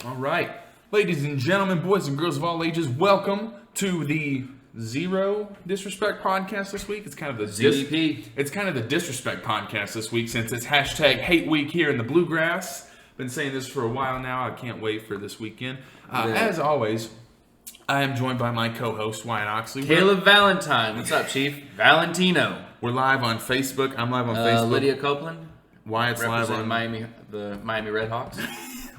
All right. Ladies and gentlemen, boys and girls of all ages, welcome to the Zero Disrespect podcast this week. It's kind of the ZDP. It's kind of the disrespect podcast this week since it's hashtag hate week here in the Bluegrass. Been saying this for a while now. I can't wait for this weekend. As always, I am joined by my co-host, Wyatt Oxley. Caleb Valentine. What's up, Chief? Valentino. We're live on Facebook. I'm live on Facebook. Lydia Copeland. Wyatt's live on the Miami Redhawks.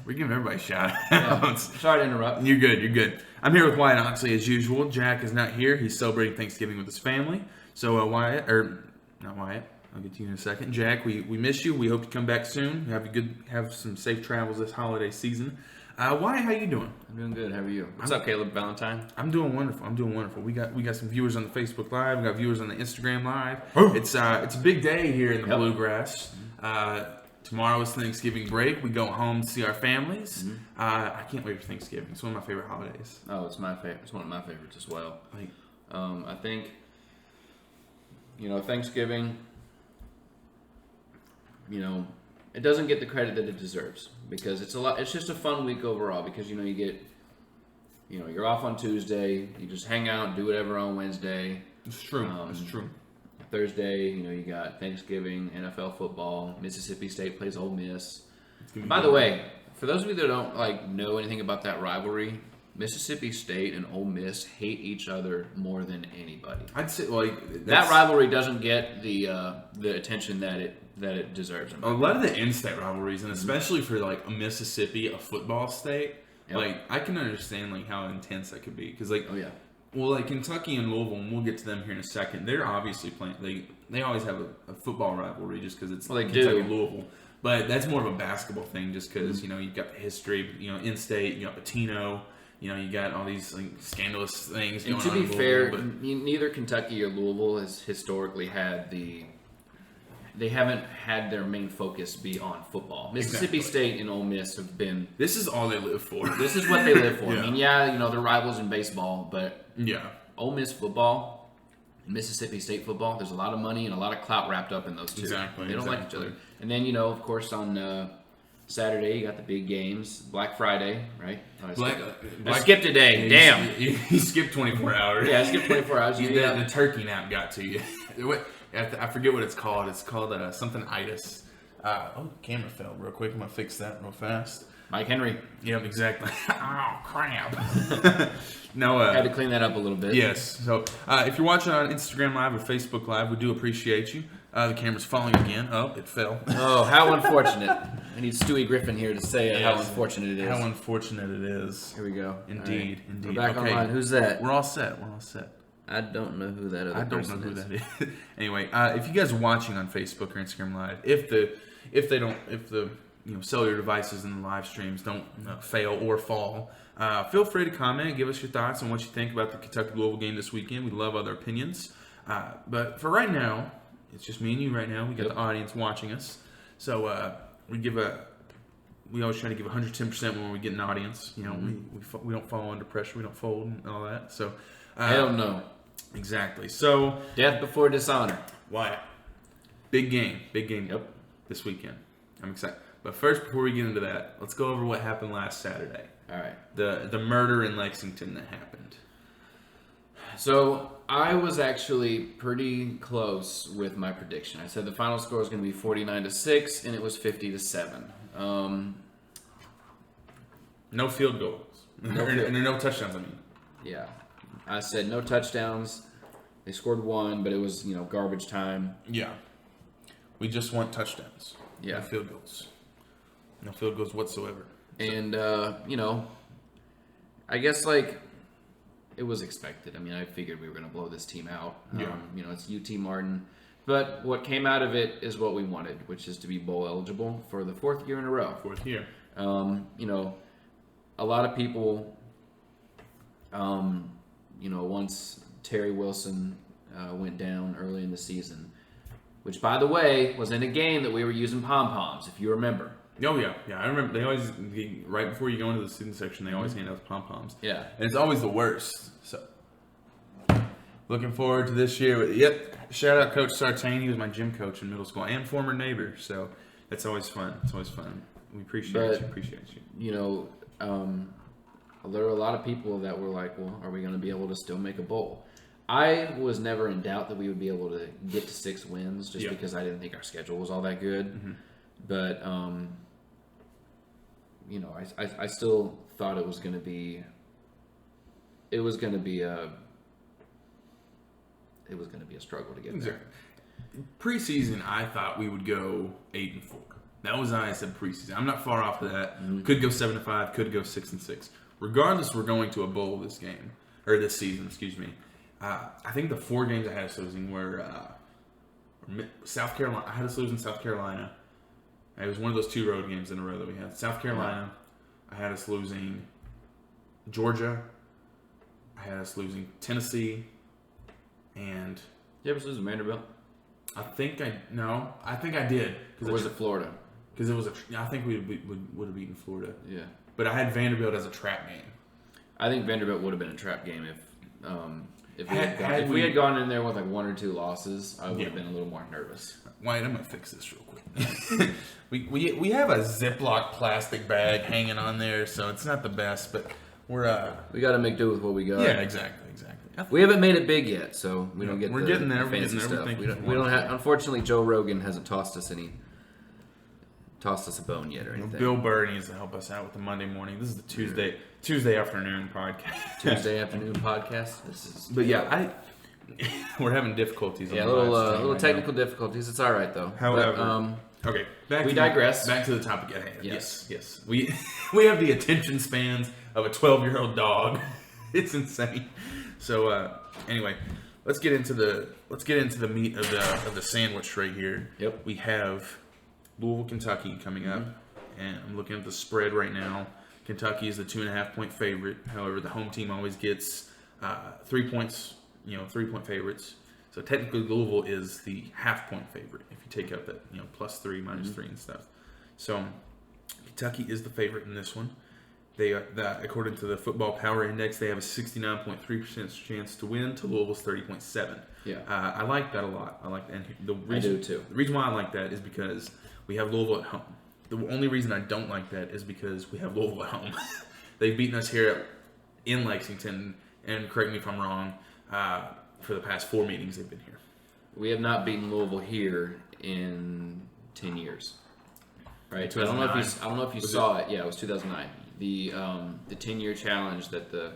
We're giving everybody shout outs. Yeah. Sorry to interrupt. You're good. I'm here with Wyatt Oxley as usual. Jack is not here. He's celebrating Thanksgiving with his family. So not Wyatt. I'll get to you in a second. Jack, we miss you. We hope you come back soon. Have some safe travels this holiday season. Wyatt, how you doing? I'm doing good. How are you? What's up, Caleb Valentine? I'm doing wonderful. We got some viewers on the Facebook Live. We got viewers on the Instagram Live. It's a big day here in the Bluegrass. Tomorrow is Thanksgiving break. We go home to see our families. Mm-hmm. I can't wait for Thanksgiving. It's one of my favorite holidays. Oh, it's my favorite. It's one of my favorites as well. I think, Thanksgiving, it doesn't get the credit that it deserves because it's just a fun week overall because, you're off on Tuesday. You just hang out and do whatever on Wednesday. It's true. It's true. Thursday, you got Thanksgiving, NFL football, Mississippi State plays Ole Miss. By the way, for those of you that don't know anything about that rivalry, Mississippi State and Ole Miss hate each other more than anybody. I'd say that rivalry doesn't get the attention that it deserves. A lot of the in-state rivalries, and especially for a Mississippi, a football state, I can understand how intense that could be because Kentucky and Louisville, and we'll get to them here in a second. They're obviously playing. They always have a football rivalry just because it's Kentucky Louisville. But that's more of a basketball thing, just because you've got the history. In-state, you got Patino. You got all these scandalous things going on. And to be fair, neither Kentucky or Louisville has historically had They haven't had their main focus be on football. Mississippi State and Ole Miss have been. This is all they live for. This is what they live for. Yeah. They're rivals in baseball, but Ole Miss football, Mississippi State football. There's a lot of money and a lot of clout wrapped up in those two. Exactly. They don't like each other. And then of course, on Saturday you got the big games. Black Friday, right? I skipped a day. Damn. You skipped 24 hours. Yeah, I skipped 24 hours. The turkey nap got to you. I forget what it's called. It's called something itis. Camera fell real quick. I'm going to fix that real fast. Mike Henry. Yep, exactly. Oh, crap. No, had to clean that up a little bit. Yes. So if you're watching on Instagram Live or Facebook Live, we do appreciate you. The camera's falling again. Oh, it fell. Oh, how unfortunate. I need Stewie Griffin here to say how unfortunate it is. How unfortunate it is. Here we go. Indeed. Right. Indeed. We're back online. Who's that? We're all set. I don't know who that other person is. I don't know who that is. Anyway, if you guys are watching on Facebook or Instagram Live, if the cellular devices and the live streams don't fail or fall, feel free to comment and give us your thoughts on what you think about the Kentucky Louisville game this weekend. We love other opinions. But for right now, it's just me and you right now. We got the audience watching us. So we always try to give 110% when we get an audience. We don't fall under pressure. We don't fold and all that. So hell no. Exactly. So death before dishonor. Why? Big game. Yep. This weekend. I'm excited. But first, before we get into that, let's go over what happened last Saturday. All right. The murder in Lexington that happened. So I was actually pretty close with my prediction. I said the final score was going to be 49-6, and it was 50-7. No field goals. No touchdowns. Yeah. I said no touchdowns. They scored one, but it was, garbage time. Yeah. We just want touchdowns. Yeah. No field goals. No field goals whatsoever. And, I guess, it was expected. I figured we were going to blow this team out. Yeah. It's UT Martin. But what came out of it is what we wanted, which is to be bowl eligible for the fourth year in a row. Fourth year. A lot of people... once Terry Wilson went down early in the season, which, by the way, was in a game that we were using pom-poms, if you remember. Oh, yeah. Yeah, I remember. They always, right before you go into the student section, they always hand out the pom-poms. Yeah. And it's always the worst. So, looking forward to this year. Yep. Shout out Coach Sartain. He was my gym coach in middle school and former neighbor. So, it's always fun. We appreciate you. You know, there were a lot of people that were like, well, are we going to be able to still make a bowl? I was never in doubt that we would be able to get to 6 wins just because I didn't think our schedule was all that good. Mm-hmm. But, I still thought it was going to be a struggle to get there. Preseason, I thought we would go 8-4. That was I said preseason. I'm not far off of that. Mm-hmm. Could go 7-5. Could go 6-6. Regardless, we're going to a bowl this season. Excuse me. I think the 4 games I had us losing were South Carolina. I had us losing South Carolina. It was one of those 2 road games in a row that we had. South Carolina. I had us losing Georgia. I had us losing Tennessee. And you ever lose Vanderbilt? I think I did. Or was it Florida? Because it was I think we would have beaten Florida. Yeah. But I had Vanderbilt as a trap game. I think Vanderbilt would have been a trap game if we had gone in there with like 1 or 2 losses. I would have been a little more nervous. Wyatt, I'm gonna fix this real quick. we have a Ziploc plastic bag hanging on there, so it's not the best, but we got to make do with what we got. Yeah, exactly. We haven't made it big yet, so we don't get. We're getting there. Fancy stuff. We don't have. Unfortunately, Joe Rogan hasn't tossed us a bone yet or anything. Bill Burr needs to help us out with the Monday morning. This is the Tuesday afternoon podcast. Tuesday afternoon podcast. But we're having difficulties. Yeah, little technical difficulties. It's all right though. However, okay. We digress. Back to the topic at hand. Yes. We have the attention spans of a 12-year-old dog. It's insane. So anyway, let's get into the meat of the sandwich right here. Yep. We have Louisville, Kentucky coming up, and I'm looking at the spread right now. Kentucky is the 2.5-point favorite. However, the home team always gets 3 points. 3-point favorites. So technically, Louisville is the half-point favorite if you take out that +3, -3 and stuff. So Kentucky is the favorite in this one. They according to the Football Power Index, they have a 69.3% chance to win to Louisville's 30.7. Yeah, I like that a lot. I like that. And I do too. The reason why I like that is because we have Louisville at home. The only reason I don't like that is because we have Louisville at home. They've beaten us here in Lexington, and correct me if I'm wrong, for the past 4 meetings they've been here. We have not beaten Louisville here in 10 years. Right? I don't know if you saw it. Yeah, it was 2009. The 10-year challenge that the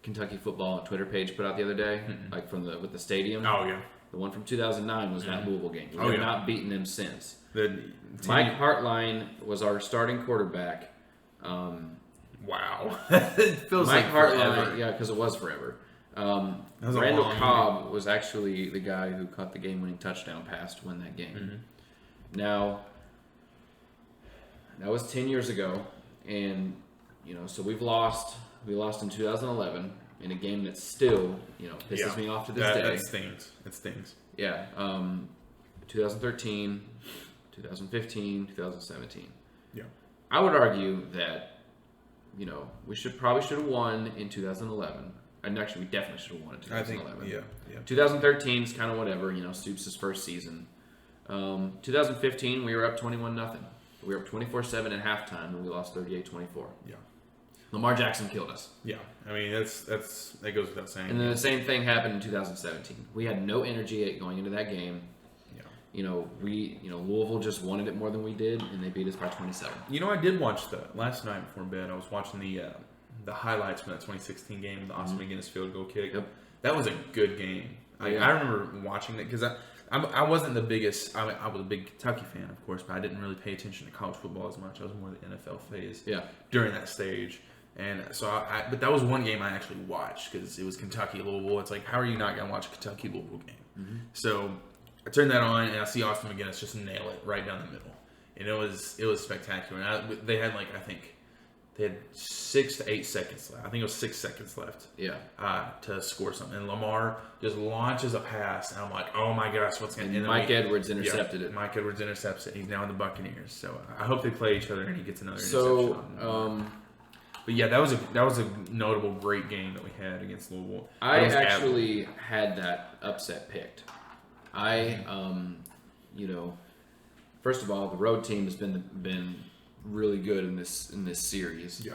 Kentucky football Twitter page put out the other day, like with the stadium. Oh yeah. The one from 2009 was that Louisville game. We have not beaten them since. Mike Hartline was our starting quarterback. Wow. It feels Mike like Hartline, forever. yeah, because it was forever. Randall Cobb was actually the guy who caught the game-winning touchdown pass to win that game. Mm-hmm. Now, that was 10 years ago, and so we've lost. We lost in 2011 in a game that still, pisses me off to this day. That stings. It stings. Yeah. 2013, 2015, 2017. Yeah. I would argue that, we probably should have won in 2011. And actually, we definitely should have won in 2011. I think, yeah. 2013 is kind of whatever, Stoops' first season. 2015, we were up 21-0. We were up 24-7 at halftime, and we lost 38-24. Yeah. Lamar Jackson killed us. Yeah. I mean, that goes without saying. And then the same thing happened in 2017. We had no energy going into that game. Yeah. Louisville just wanted it more than we did, and they beat us by 27. I did watch last night before bed. I was watching the highlights from that 2016 game, the Austin McGinnis field goal kick. Yep. That was a good game. I remember watching that because I wasn't the biggest. I was a big Kentucky fan, of course, but I didn't really pay attention to college football as much. I was more the NFL phase. Yeah. During that stage, and so but that was one game I actually watched because it was Kentucky Louisville. It's like, how are you not gonna watch a Kentucky Louisville game? Mm-hmm. So I turned that on and I see Austin McGinnis just nail it right down the middle, and it was spectacular. And they had They had 6 to 8 seconds left. I think it was 6 seconds left. Yeah. To score something. And Lamar just launches a pass, and I'm like, oh my gosh, what's going to happen? Mike Edwards intercepted it. Mike Edwards intercepts it. He's now in the Buccaneers. So I hope they play each other and he gets another interception. But yeah, that was a notable great game that we had against Louisville. I actually had that upset picked. First of all, the road team has been really good in this series. Yeah.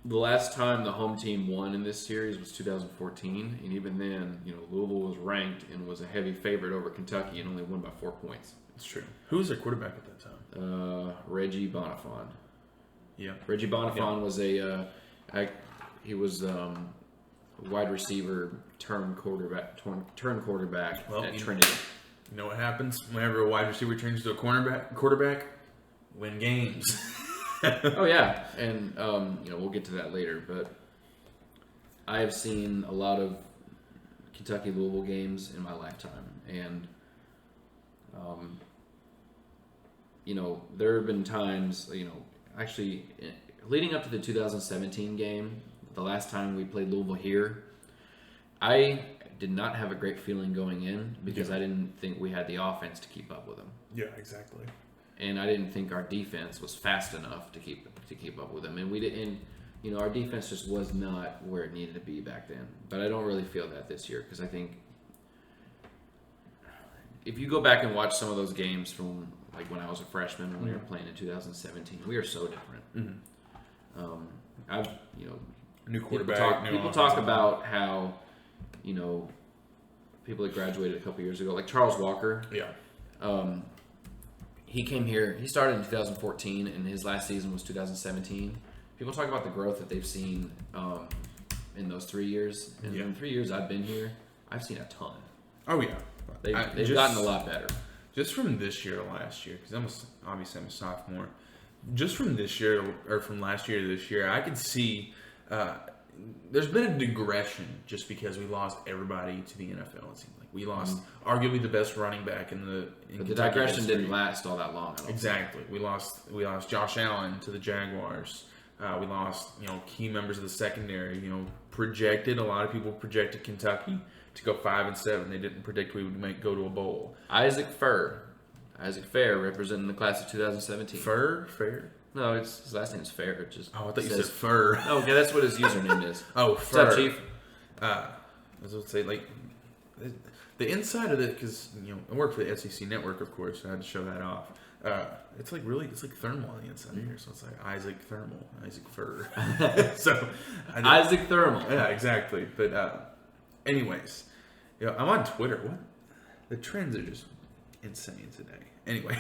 The last time the home team won in this series was 2014, and even then, Louisville was ranked and was a heavy favorite over Kentucky and only won by 4 points. It's true. Who was their quarterback at that time? Reggie Bonifon. Yeah. Reggie Bonifon was he was wide receiver turned quarterback at Trinity. You know what happens whenever a wide receiver turns to a quarterback? Win games. Oh yeah, and we'll get to that later. But I have seen a lot of Kentucky Louisville games in my lifetime, and there have been times, actually leading up to the 2017 game, the last time we played Louisville here, I did not have a great feeling going in because I didn't think we had the offense to keep up with them. Yeah, exactly. And I didn't think our defense was fast enough to keep up with them. And we didn't, our defense just was not where it needed to be back then. But I don't really feel that this year because I think if you go back and watch some of those games from like when I was a freshman when we were playing in 2017, we are so different. New quarterback. People talk about how, people that graduated a couple years ago, like Charles Walker. Yeah. He came here. He started in 2014, and his last season was 2017. People talk about the growth that they've seen in those 3 years. And in 3 years I've been here, I've seen a ton. Oh yeah, they've gotten a lot better. Just from this year to last year, because obviously I'm a sophomore. Just from this year or from last year to this year, I could see there's been a digression just because we lost everybody to the NFL. It seemed like we lost arguably the best running back in the digression didn't last all that long. Exactly. We lost Josh Allen to the Jaguars. We lost key members of the secondary. A lot of people projected Kentucky to go 5-7. They didn't predict we would go to a bowl. Isaac Fair representing the class of 2017. Fair. No, his last name's Fair. It just I thought you said Fur. Oh, okay, that's what his username is. Oh, What's Fur. up, Chief? I was going to say, like, the inside of it, because, I work for the SEC Network, of course, so I had to show that off. It's like thermal on the inside here, so it's like Isaac Thermal, Isaac Fur. Isaac Thermal. Yeah, exactly. But, anyways, I'm on Twitter. What? The trends are just insane today. Anyway,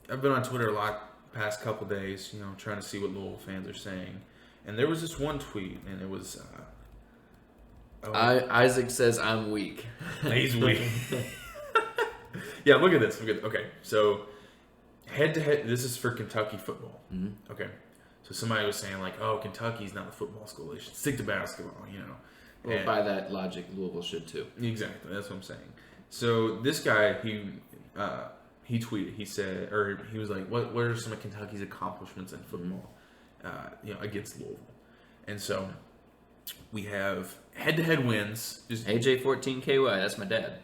I've been on Twitter a lot past couple days, trying to see what Louisville fans are saying. And there was this one tweet, and it was... Isaac says I'm weak. He's weak. Yeah, look at this. Okay, so head-to-head, this is for Kentucky football. Mm-hmm. Okay, so somebody was saying, like, oh, Kentucky's not a football school. They should stick to basketball, Well, by that logic, Louisville should too. Exactly, that's what I'm saying. So this guy, he tweeted. He said, or he was like, "What are some of Kentucky's accomplishments in football, against Louisville?" And so we have head-to-head wins. AJ14KY, that's my dad.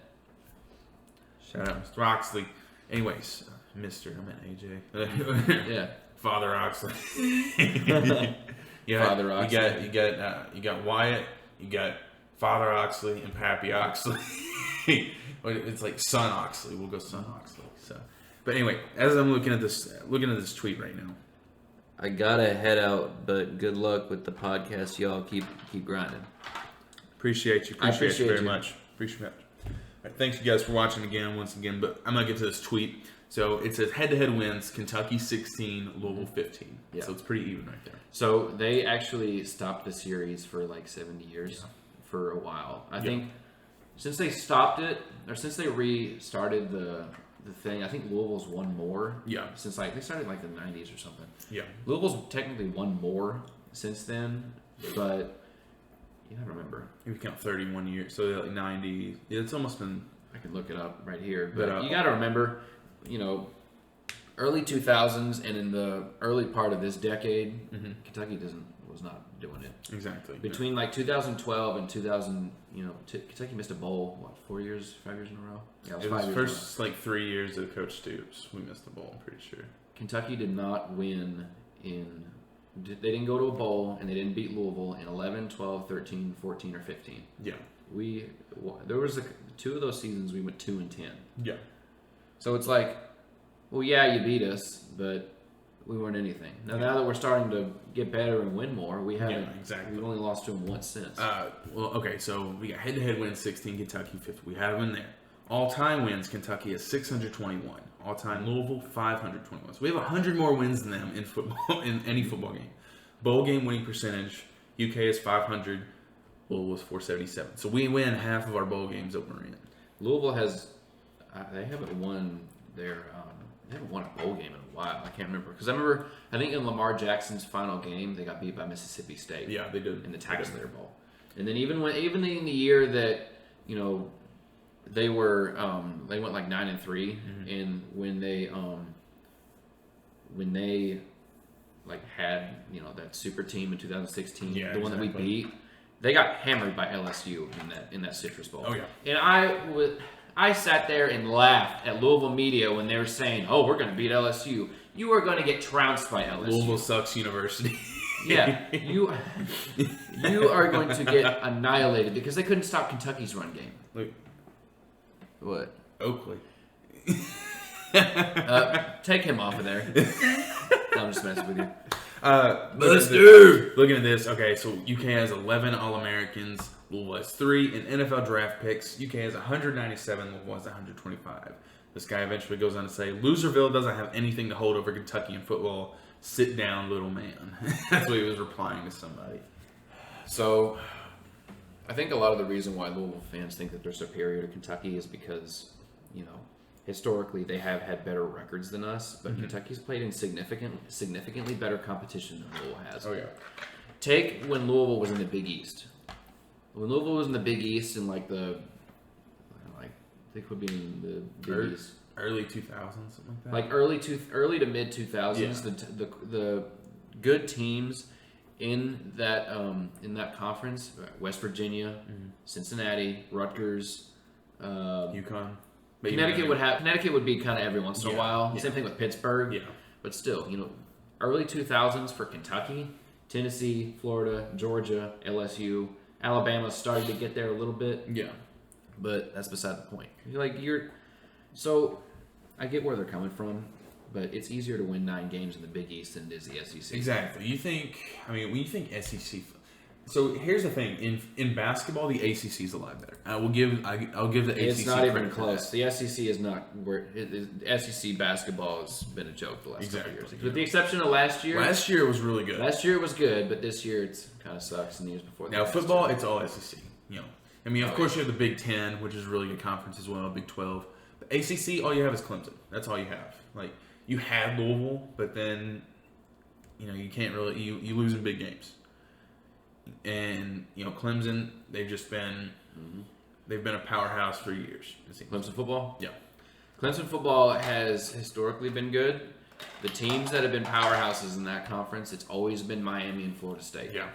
Shout out, Mr. Oxley. Anyways, Mr. I meant AJ. Yeah, Father Oxley. Father Oxley. You got Wyatt. You got Father Oxley and Pappy Oxley. It's like Son Oxley. We'll go Son Oxley. So, but anyway, as I'm looking at this tweet right now, I gotta head out, but good luck with the podcast, y'all. Keep grinding. Appreciate you. Appreciate you very much. Appreciate it. All right, thanks you guys for watching once again. But I'm gonna get to this tweet. So it says head-to-head wins: Kentucky 16, Louisville 15. Yeah. So it's pretty even right there. So they actually stopped the series for like 70 years for a while. I think. Since they stopped it, or since they restarted the thing, I think Louisville's won more. Yeah. Since they started in the 90s or something. Yeah. Louisville's technically won more since then, but you gotta remember. If you count 31 years, so like 90. Yeah, it's almost been. I can look it up right here, but you gotta remember, early 2000s and in the early part of this decade, Kentucky was not doing it. Exactly. Between 2012 and 2000, Kentucky missed a bowl, 5 years in a row? Yeah, it was first 3 years of Coach Stoops. We missed the bowl, I'm pretty sure. Kentucky did not win they didn't go to a bowl, and they didn't beat Louisville in 11, 12, 13, 14, or 15. Yeah. There was 2 of those seasons we went 2-10. Yeah. So it's like, well, yeah, you beat us, but we weren't anything. Now that we're starting to get better and win more, we haven't. Yeah, exactly. We've only lost to them once since. So we got head-to-head wins 16, Kentucky 50. We have them in there. All-time wins, Kentucky is 621. All-time Louisville 521. So we have 100 more wins than them in football in any football game. Bowl game winning percentage, UK is 500. Louisville was 477. So we win half of our bowl games that we're in. Louisville has. They haven't won their. They haven't won a bowl game in a while. I can't remember because I think in Lamar Jackson's final game they got beat by Mississippi State. Yeah, they did in the Tax Slayer Bowl. And then even in the year that they were they went like 9-3, and when they like had that super team in 2016, the one that we beat, they got hammered by LSU in that Citrus Bowl. Oh yeah, and I sat there and laughed at Louisville media when they were saying, "Oh, we're going to beat LSU." You are going to get trounced by LSU. Louisville sucks university. Yeah, you are going to get annihilated because they couldn't stop Kentucky's run game. Look, what? Oakley. Take him off of there. No, I'm just messing with you. Looking at this, okay, so UK has 11 All-Americans, Louisville has 3 in NFL draft picks. UK has 197, Louisville has 125. This guy eventually goes on to say, Loserville doesn't have anything to hold over Kentucky in football. Sit down, little man. That's what he was replying to somebody. So, I think a lot of the reason why Louisville fans think that they're superior to Kentucky is because, historically they have had better records than us, but Kentucky's played in significantly better competition than Louisville has. Oh yeah. Take when Louisville was in the Big East. When Louisville was in the Big East in I think would be in the Big East. Early 2000s, something like that. Like early to mid 2000s, the good teams in that conference, West Virginia, Cincinnati, Rutgers, UConn. Connecticut would be kind of every once in a while. Yeah. Same thing with Pittsburgh. Yeah. But still, early 2000s for Kentucky, Tennessee, Florida, Georgia, LSU, Alabama started to get there a little bit. Yeah. But that's beside the point. So I get where they're coming from, but it's easier to win 9 games in the Big East than it is the SEC. Exactly. When you think SEC, so here's the thing: in basketball, the ACC is a lot better. I'll give the ACC. It's not even close. The SEC is not where SEC basketball has been a joke the last couple years, with the exception of last year. Last year was really good. Last year was good, but this year it's kind of sucks. And the years before. Now football, it's all SEC. Of course, you have the Big 10, which is a really good conference as well. Big 12. The ACC, all you have is Clemson. That's all you have. Like you had Louisville, but then you can't really you lose in big games. And Clemson, they've just been they've been a powerhouse for years. Clemson football, yeah. Clemson football has historically been good. The teams that have been powerhouses in that conference, it's always been Miami and Florida State. Yeah.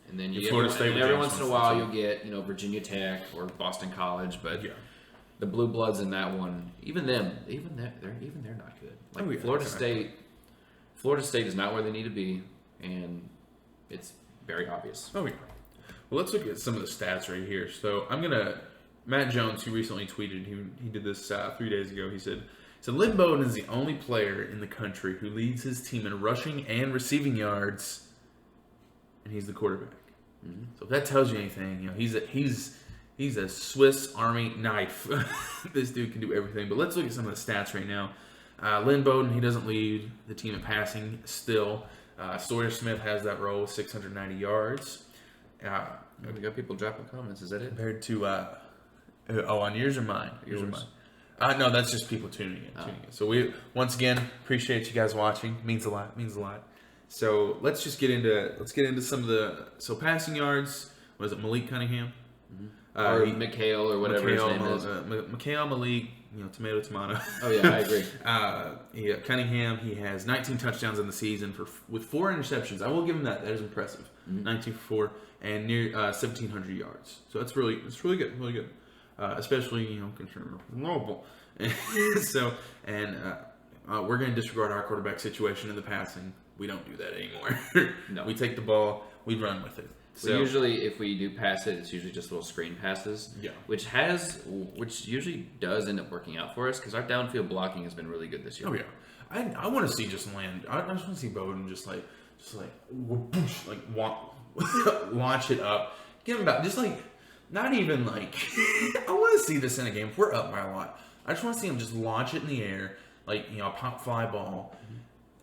And then every once in a while you'll get Virginia Tech or Boston College, but the Blue Bloods in that one, even they're not good. Like Florida State is not where they need to be, and it's very obvious. Oh yeah. Well, let's look at some of the stats right here. So Matt Jones, who recently tweeted, he did this 3 days ago. He said, Lynn Bowden is the only player in the country who leads his team in rushing and receiving yards, and he's the quarterback. So if that tells you anything, he's a Swiss Army knife. This dude can do everything. But let's look at some of the stats right now. Lynn Bowden, he doesn't lead the team in passing still. Sawyer Smith has that role, 690 yards. We got people dropping comments. Is that it? Compared to, on yours or mine? Yours or mine? No, that's just people tuning in. So we, once again, appreciate you guys watching. Means a lot. So let's get into some of the passing yards. Was it Malik Cunningham? Or McHale or whatever his name is. McHale, Malik, tomato. Oh yeah, I agree. Cunningham, he has 19 touchdowns in the season with 4 interceptions. I will give him that. That is impressive. 19 for 4 and near 1,700 yards. So it's really good. Especially considering Louisville. So we're going to disregard our quarterback situation in the passing. We don't do that anymore. No. We take the ball, we run with it. So usually, if we do pass it, it's usually just little screen passes. Yeah. Which usually does end up working out for us because our downfield blocking has been really good this year. Oh yeah. I want to see just land. I just want to see Bowden just whoosh, launch it up. Give him about just not even I want to see this in a game. If we're up by a lot, I just want to see him just launch it in the air, a pop fly ball,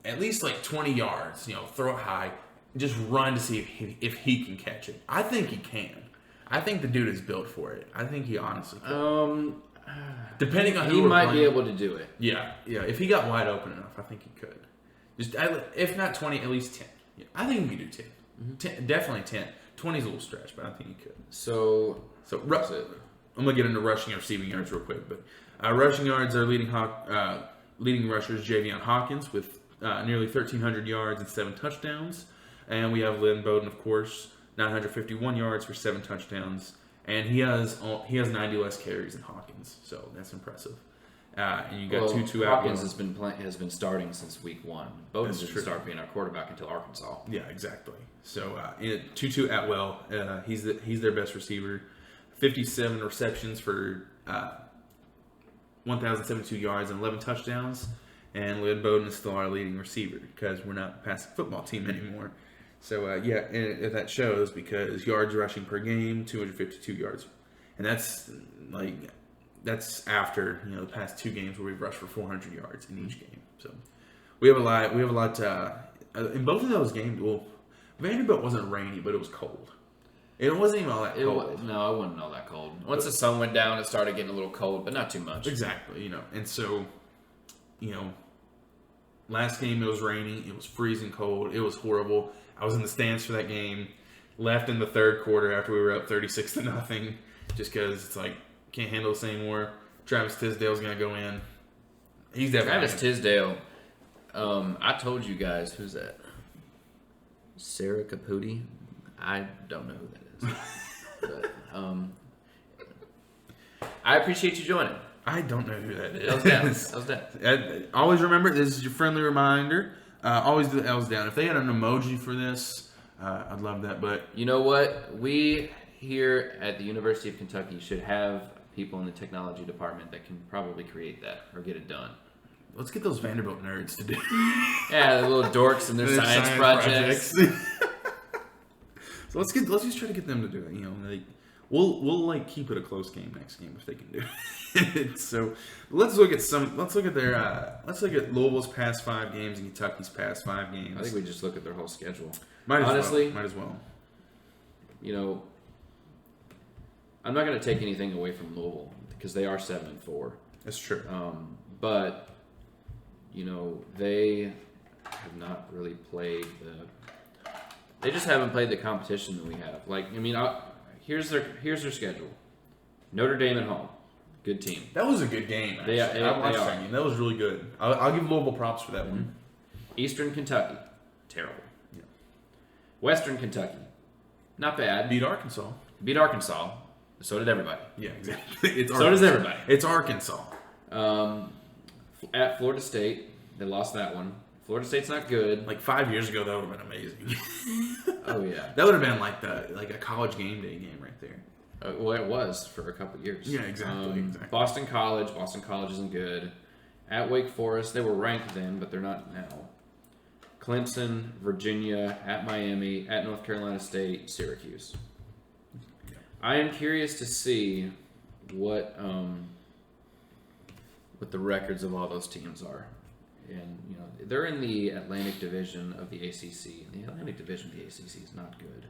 at least 20 yards. Throw it high, just run to see if he can catch it. I think he can. I think the dude is built for it. I think he honestly can. Depending on who he might playing, be able to do it. Yeah. If he got wide open enough, I think he could. Just if not 20, at least 10. Yeah, I think he could do 10. 10 definitely 10. 20 is a little stretch, but I think he could. So I'm gonna get into rushing and receiving yards real quick, but rushing yards are leading rushers Javion Hawkins with nearly 1,300 yards and 7 touchdowns, and we have Lynn Bowden, of course, 951 yards for 7 touchdowns, and he has 90 less carries than Hawkins, so that's impressive. And you got Tutu Hawkins has been starting since week 1. Bowden didn't start being our quarterback until Arkansas. Yeah, exactly. So Tutu Atwell, he's their best receiver. 57 receptions for 1,072 yards and 11 touchdowns. And Lynn Bowden is still our leading receiver because we're not a passing football team anymore. So and that shows because yards rushing per game, 252 yards, and that's after the past 2 games where we've rushed for 400 yards in each game. So we have a lot. In both of those games. Well, Vanderbilt wasn't rainy, but it was cold. It wasn't even all that cold. No, it wasn't all that cold. Once the sun went down, it started getting a little cold, but not too much. Exactly. And so, last game it was raining. It was freezing cold. It was horrible. I was in the stands for that game. Left in the third quarter after we were up 36-0, just because it's can't handle this anymore. Travis Tisdale's gonna go in. He's definitely Travis Tisdale. I told you guys, who's that? Sarah Caputi. I don't know who that is. But I appreciate you joining. I don't know who that is. L's down. Always remember, this is your friendly reminder. Always do the L's down. If they had an emoji for this, I'd love that. But you know what? We here at the University of Kentucky should have people in the technology department that can probably create that or get it done. Let's get those Vanderbilt nerds to do. Yeah, the little dorks and their science projects. So let's just try to get them to do it. We'll keep it a close game next game if they can do it. So let's look at Louisville's past 5 games and Kentucky's past 5 games. I think we just look at their whole schedule. Might as well. I'm not going to take anything away from Louisville because they are 7-4. That's true. But they have not really played They just haven't played the competition that we have. Here's their schedule: Notre Dame at home, good team. That was a good game. Actually. I watched that game. That was really good. I'll give Louisville props for that one. Eastern Kentucky, terrible. Yeah. Western Kentucky, not bad. Beat Arkansas. So did everybody. Yeah, exactly. So does everybody. It's Arkansas. At Florida State, they lost that one. Florida State's not good. 5 years ago, that would have been amazing. Oh yeah, that would have been like a college game day game right there. Well, it was for a couple years. Yeah, exactly. Boston College isn't good. At Wake Forest, they were ranked then, but they're not now. Clemson, Virginia, at Miami, at North Carolina State, Syracuse. Yeah. I am curious to see what the records of all those teams are. And, they're in the Atlantic Division of the ACC. And the Atlantic Division of the ACC is not good.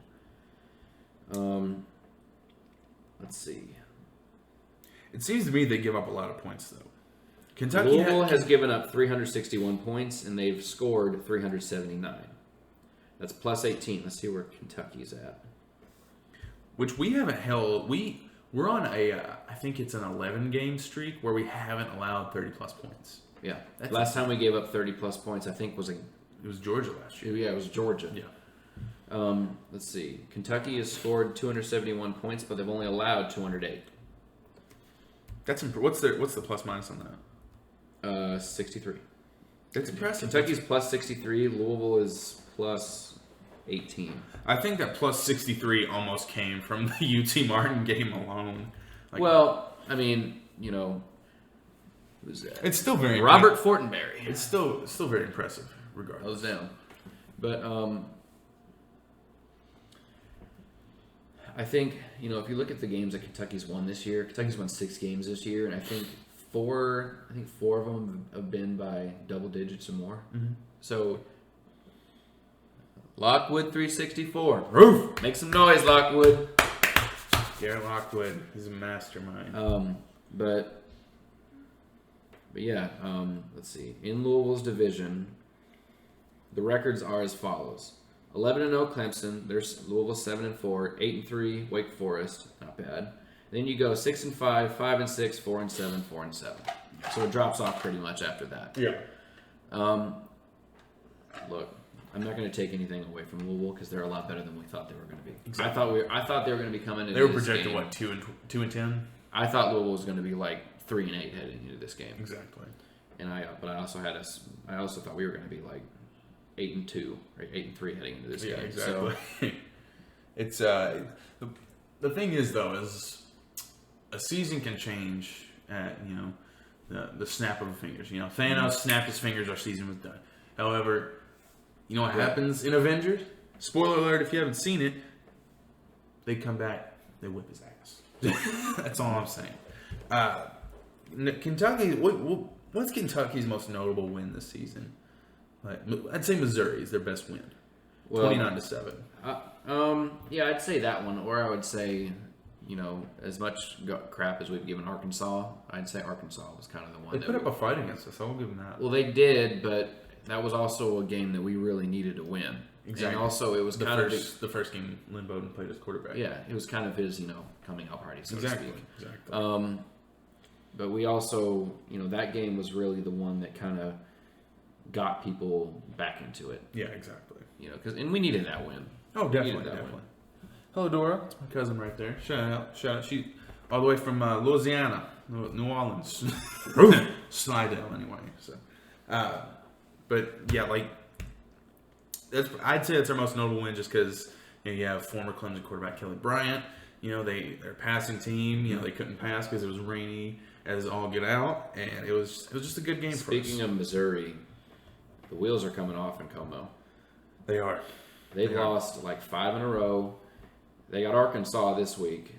Let's see. It seems to me they give up a lot of points, though. Louisville has given up 361 points, and they've scored 379. That's plus 18. Let's see where Kentucky's at. Which we haven't held. We're on I think it's an 11-game streak where we haven't allowed 30-plus points. Yeah. Last time we gave up 30-plus points, I think, it was Georgia last year. Yeah, it was Georgia. Yeah. Let's see. Kentucky has scored 271 points, but they've only allowed 208. That's what's the plus minus on that? 63. That's impressive. Kentucky's plus 63. Louisville is plus 18. I think that plus 63 almost came from the UT Martin game alone. Who's that? It's still very Robert Fortenberry. It's still very impressive, regardless. Goes down. But I think, if you look at the games that Kentucky's won this year, Kentucky's won 6 games this year, and I think four of them have been by double digits or more. Mm-hmm. So Lockwood 364. Roof! Make some noise, Lockwood. Garrett Lockwood, he's a mastermind. But yeah, let's see. In Louisville's division, the records are as follows: 11-0 Clemson. There's Louisville 7-4, 8-3 Wake Forest. Not bad. Then you go 6-5, 5-6, 4-7, 4-7. So it drops off pretty much after that. Yeah. Look, I'm not going to take anything away from Louisville because they're a lot better than we thought they were going to be. Exactly. I thought they were going to be coming into They were this projected game. 2-10. I thought Louisville was going to be like 3-8 heading into this game. Exactly. And I also thought we were going to be like 8-2 or 8-3 heading into this game. Yeah, exactly. So, It's the thing is though is a season can change at the snap of a fingers. Thanos snapped his fingers, our season was done. However, you know what happens in Avengers? Spoiler alert! If you haven't seen it, they come back, they whip his ass. That's all I'm saying. Kentucky. What's Kentucky's most notable win this season? I'd say Missouri is their best win. 29-7. Yeah, I'd say that one, or I would say, as much crap as we've given Arkansas, I'd say Arkansas was kind of the one. They put up a fight against us. I'll give them that. Well, they did, but that was also a game that we really needed to win. Exactly. And also, it was the first game Lynn Bowden played as quarterback. Yeah, it was kind of his, coming out party, so to speak. Exactly. But we also, that game was really the one that kind of got people back into it. Yeah, exactly. And we needed that win. Oh, definitely. Hello, Dora. That's my cousin right there. Shout out. She all the way from Louisiana, New Orleans, Slidell, anyway. So, but yeah, I'd say that's our most notable win, just because you have former Clemson quarterback Kelly Bryant. Their passing team. They couldn't pass because it was rainy as all get out, and it was just a good game for us. Speaking of Missouri, the wheels are coming off in Como. They are. They've lost 5 in a row. They got Arkansas this week.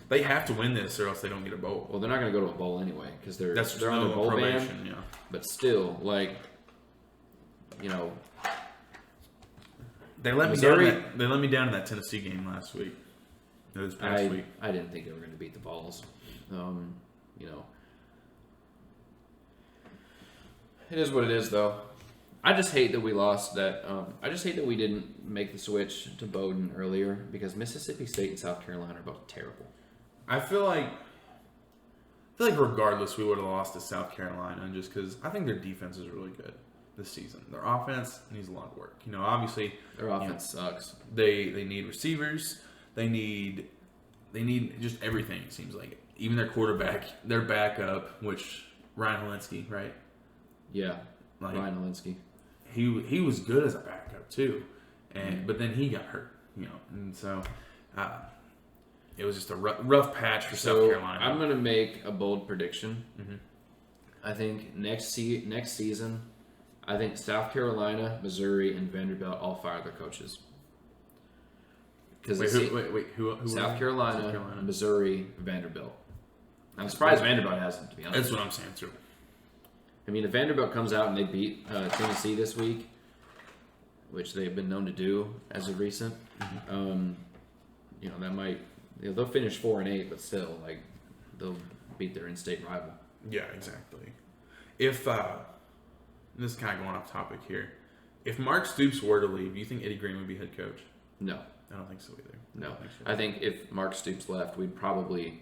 They have to win this, or else they don't get a bowl. Well, they're not going to go to a bowl anyway because they're on the bowl probation. ban. Yeah. But still, they let Missouri, me down. They let me down in that Tennessee game last week. This past week. I didn't think they were going to beat the Vols. It is what it is, though. I just hate that we lost that. I just hate that we didn't make the switch to Bowden earlier because Mississippi State and South Carolina are both terrible. I feel like regardless, we would have lost to South Carolina, just because I think their defense is really good this season. Their offense needs a lot of work. Obviously their offense sucks. They need receivers. They need just everything. It seems like even their quarterback, their backup, which Ryan Helinski, right? Yeah, Ryan Helinski. He was good as a backup too, but then he got hurt, and so it was just a rough patch for South Carolina. I'm going to make a bold prediction. Mm-hmm. I think next season, I think South Carolina, Missouri, and Vanderbilt all fire their coaches. Who South Carolina, Missouri, Vanderbilt. I'm surprised Vanderbilt hasn't, to be honest. That's what I'm saying too. I mean, if Vanderbilt comes out and they beat Tennessee this week, which they've been known to do as of recent, that might they'll finish 4-8, but still, they'll beat their in-state rival. Yeah, exactly. If this is kind of going off topic here, if Mark Stoops were to leave, do you think Eddie Green would be head coach? No, I don't think so either. No, I think if Mark Stoops left, we'd probably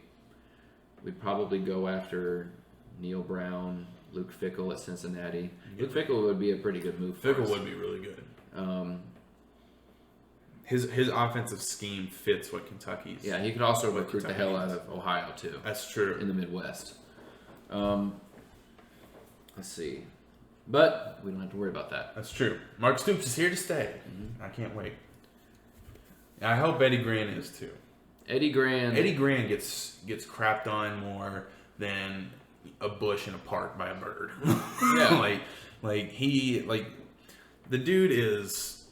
go after Neil Brown, Luke Fickell at Cincinnati. Luke Fickell would be a pretty good move for us. Fickell would be really good. His offensive scheme fits what Kentucky's. Yeah, he could also recruit the hell out of Ohio too. That's true. In the Midwest. Let's see, but we don't have to worry about that. That's true. Mark Stoops is here to stay. Mm-hmm. I can't wait. I hope Eddie Gran is too. Eddie Gran gets crapped on more than a bush in a park by a bird. Yeah. The dude is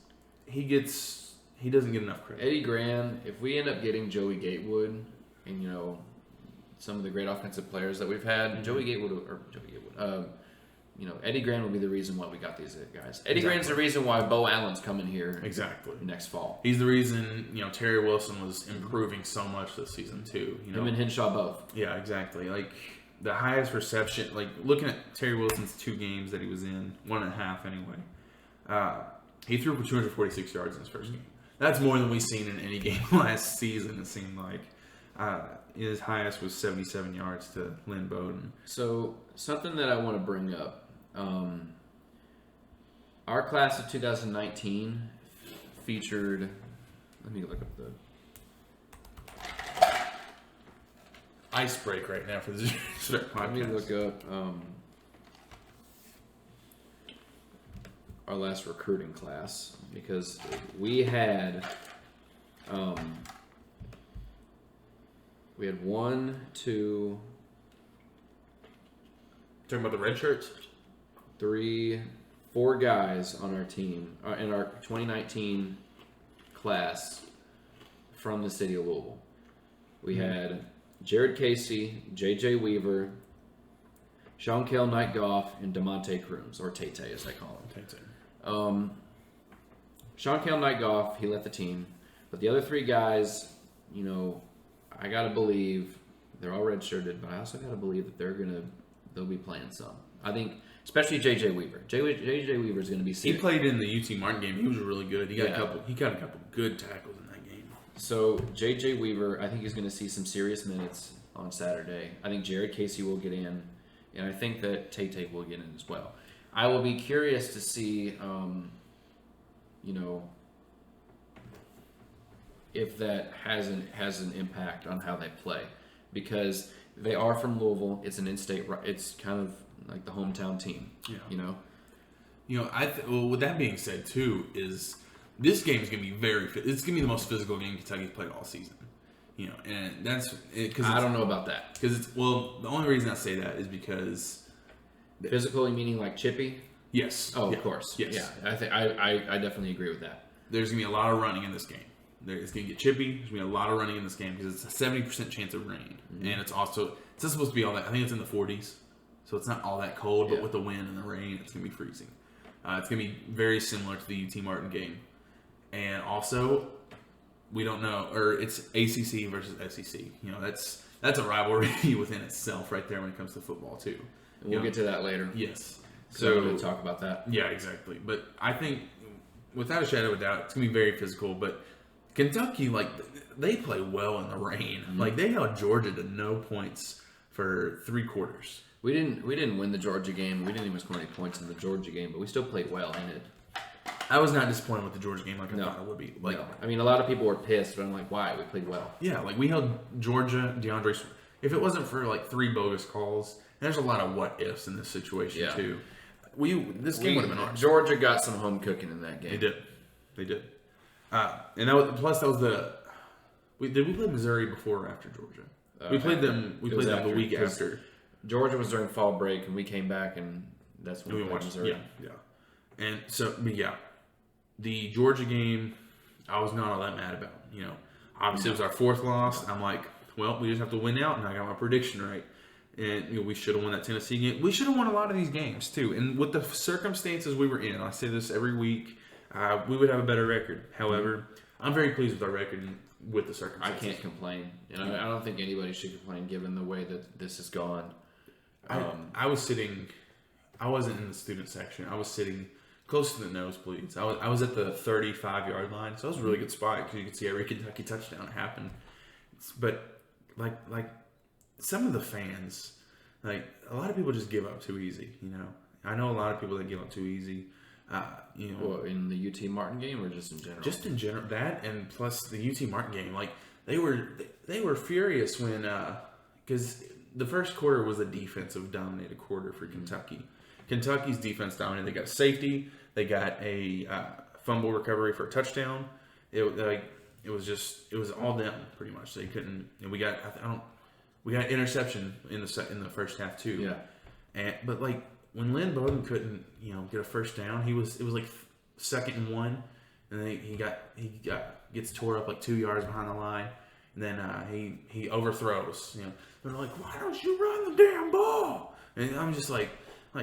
he doesn't get enough credit. Eddie Gran, if we end up getting Joey Gatewood and, some of the great offensive players that we've had, Eddie Gran will be the reason why we got these guys. Eddie Gran's the reason why Bo Allen's coming here next fall. He's the reason, Terry Wilson was improving so much this season too. Him and Henshaw both. Yeah, exactly. Like the highest reception, like looking at Terry Wilson's 2 games that he was in, 1.5 anyway. He threw for 246 yards in his first game. That's more than we've seen in any game last season, it seemed like. His highest was 77 yards to Lynn Bowden. So, something that I want to bring up. Our class of 2019 featured... Let me look up the... Ice break right now for this podcast. Let me look up our last recruiting class, because we had 1, 2, Talking about the red shirts? 3, 4 guys on our team in our 2019 class from the city of Louisville. We had Jared Casey, J.J. Weaver, Sean-Kel Knight-Goff, and DeMonte Crooms, or Tay as they call him. Sean-Kel Knight-Goff, he left the team. But the other 3 guys, I got to believe they're all redshirted, but I also got to believe that they'll be playing some. I think, especially J.J. Weaver. J.J. Weaver is going to be He played in the UT Martin game. He was really good. He got a couple good tackles in that game. So J.J. Weaver, I think he's going to see some serious minutes on Saturday. I think Jared Casey will get in, and I think that Tay will get in as well. I will be curious to see, if that has an impact on how they play, because they are from Louisville. It's an in-state. It's kind of like the hometown team. Yeah. With that being said, too, is this game is going to be it's going to be the most physical game Kentucky's played all season. And that's because I don't know about that. Because the only reason I say that is because physically meaning like chippy. Yes. Oh, of course. Yes. Yeah. I definitely agree with that. There's going to be a lot of running in this game. It's going to get chippy. There's going to be a lot of running in this game because it's a 70% chance of rain. Mm-hmm. And it's not supposed to be all that. I think it's in the 40s. So it's not all that cold, but with the wind and the rain, it's going to be freezing. It's going to be very similar to the UT Martin game. And also, we don't know, or it's ACC versus SEC. That's a rivalry within itself right there when it comes to football, too. And we'll get to that later. Yes. So we're going to talk about that. Yeah, exactly. But I think, without a shadow of a doubt, it's going to be very physical. But Kentucky, they play well in the rain. Mm-hmm. They held Georgia to no points for 3 quarters. We didn't win the Georgia game. We didn't even score any points in the Georgia game, but we still played well in it. I was not disappointed with the Georgia game I thought it would be. No. I mean, a lot of people were pissed, but I'm like, why? We played well. Yeah, we held Georgia, DeAndre. If it wasn't for 3 bogus calls, there's a lot of what ifs in this situation too. This game would have been ours. Georgia got some home cooking in that game. They did. And that was the. Did we play Missouri before or after Georgia? We played them. We played them the week after. Georgia was during fall break, and we came back, and that's when we played Missouri. Yeah. And so, the Georgia game, I was not all that mad about. Obviously it was our 4th loss. I'm like, well, we just have to win out, and I got my prediction right. And we should have won that Tennessee game. We should have won a lot of these games too. And with the circumstances we were in, I say this every week, we would have a better record. However, I'm very pleased with our record with the circumstances. I can't complain. I don't think anybody should complain given the way that this has gone. I wasn't in the student section. I was sitting close to the nosebleeds. I was at the 35-yard line, so that was a really good spot because you could see every Kentucky touchdown happen. But some of the fans, a lot of people just give up too easy. I know a lot of people that give up too easy. Well, in the UT Martin game or just in general? Just in general, that and plus the UT Martin game. They were furious when because the first quarter was a defensive dominated quarter for Kentucky. Kentucky's defense dominated. They got a safety. They got a fumble recovery for a touchdown. It was all them pretty much. They couldn't. And we got We got an interception in the first half too. Yeah. But like when Lynn Bowden couldn't, get a first down, it was like 2nd and 1, and then he gets tore up like 2 yards behind the line, and then he overthrows. They're like, why don't you run the damn ball? And I'm just like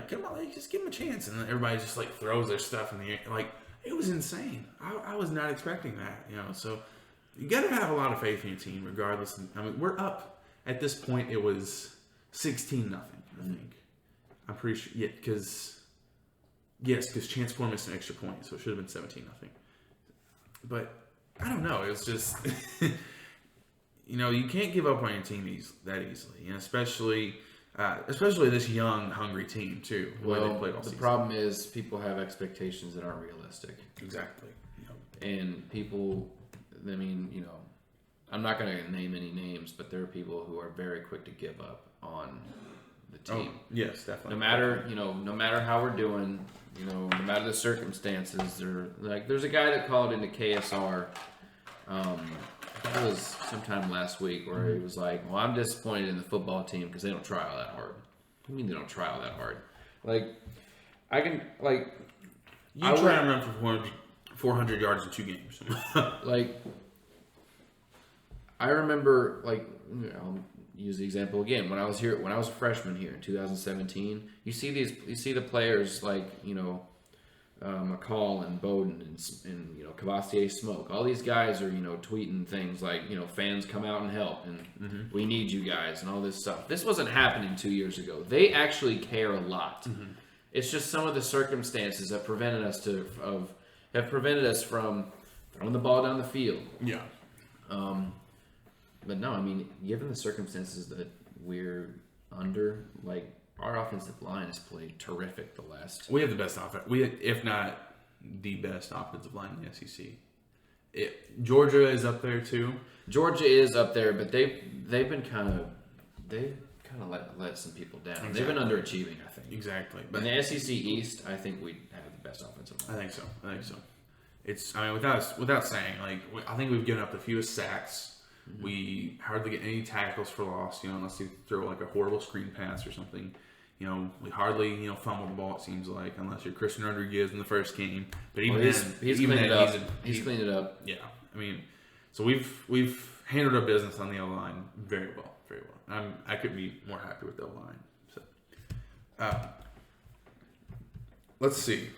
come on, just give him a chance. And then everybody just like throws their stuff in the air. Like it was insane. I was not expecting that. So you got to have a lot of faith in your team, regardless. I mean, we're up at this point. It was 16-0, I think. I'm pretty sure. Yeah, because Chance Poore missed an extra point, so it should have been 17-0. But I don't know. It was just you can't give up on your team that easily, especially this young, hungry team too. Well, the problem is people have expectations that aren't realistic. Exactly. And people, I mean, I'm not going to name any names, but there are people who are very quick to give up on the team. Oh, yes, definitely. No matter how we're doing, no matter the circumstances, there's a guy that called into KSR. I think it was sometime last week where he was like, "Well, I'm disappointed in the football team because they don't try all that hard." What do you mean they don't try all that hard? Like, I can you try and run for 400 yards in 2 games. Like, I remember, I'll use the example again. When I was a freshman here in 2017, you see the players like, McCall and Bowden and Cavassier Smoke. All these guys are, tweeting things like, fans come out and help and we need you guys and all this stuff. This wasn't happening 2 years ago. They actually care a lot. Mm-hmm. It's just some of the circumstances that prevented us from throwing the ball down the field. Yeah. But no, I mean, given the circumstances that we're under, our offensive line has played terrific the last. We have the best offense. If not the best offensive line in the SEC. Georgia is up there too. Georgia is up there, but they've kind of let some people down. Exactly. They've been underachieving, I think. Exactly. But in the SEC East, I think we have the best offensive line. I think so. It's without saying, I think we've given up the fewest sacks. Mm-hmm. We hardly get any tackles for loss, unless you throw a horrible screen pass or something. We hardly, fumble the ball, it seems like, unless you're Christian Rodriguez in the first game. But even he's cleaned it up. He's cleaned it up. Yeah. I mean, so we've handled our business on the O-line very well, very well. I couldn't be more happy with the O-line. So, let's see.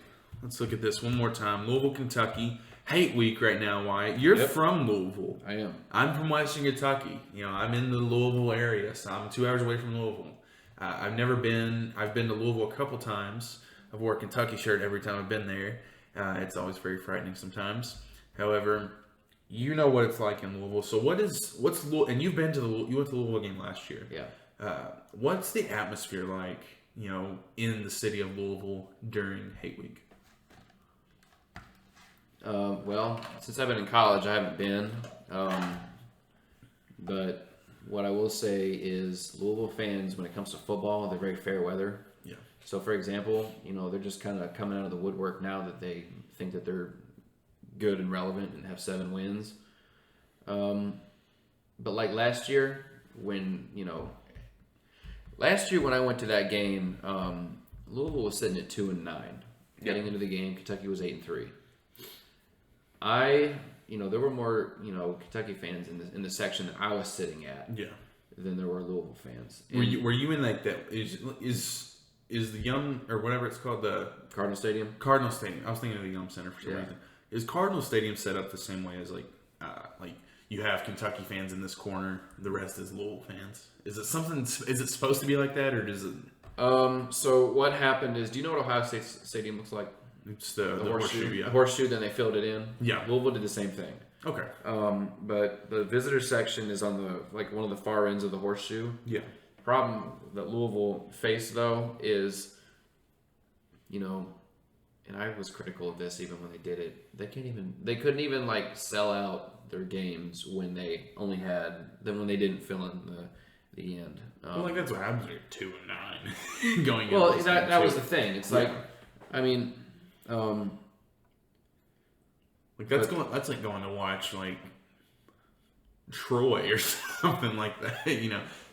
Let's look at this one more time. Louisville, Kentucky. Hate week right now, Wyatt. You're from Louisville. I am. I'm from Western Kentucky. I'm in the Louisville area, so I'm 2 hours away from Louisville. I've been to Louisville a couple times. I've wore a Kentucky shirt every time I've been there. It's always very frightening sometimes. However, you know what it's like in Louisville. So what's and you went to the Louisville game last year. Yeah. What's the atmosphere like, in the city of Louisville during Hate Week? Well, since I've been in college, I haven't been. But what I will say is Louisville fans, when it comes to football, they're very fair weather. Yeah. So, for example, they're just kind of coming out of the woodwork now that they think that they're good and relevant and have 7 wins. But last year when I went to that game, Louisville was sitting at 2-9. Getting into the game, Kentucky was 8-3. There were more, Kentucky fans in the section that I was sitting at than there were Louisville fans. And were you in that? Is the Yum or whatever it's called, the Cardinal Stadium? Cardinal Stadium. I was thinking of the Yum Center for some reason. Is Cardinal Stadium set up the same way as you have Kentucky fans in this corner, the rest is Louisville fans? Is it something? Is it supposed to be like that, or does it? So what happened is, do you know what Ohio State Stadium looks like? It's the horseshoe, yeah. The horseshoe, then they filled it in. Yeah. Louisville did the same thing. Okay. But the visitor section is on the one of the far ends of the horseshoe. Yeah. Problem that Louisville faced though is, and I was critical of this even when they did it. They couldn't even sell out their games when they when they didn't fill in the end. That's what happens when you're 2-9 going. Well, that was the thing. It's I mean. That's like going to watch Troy or something like that.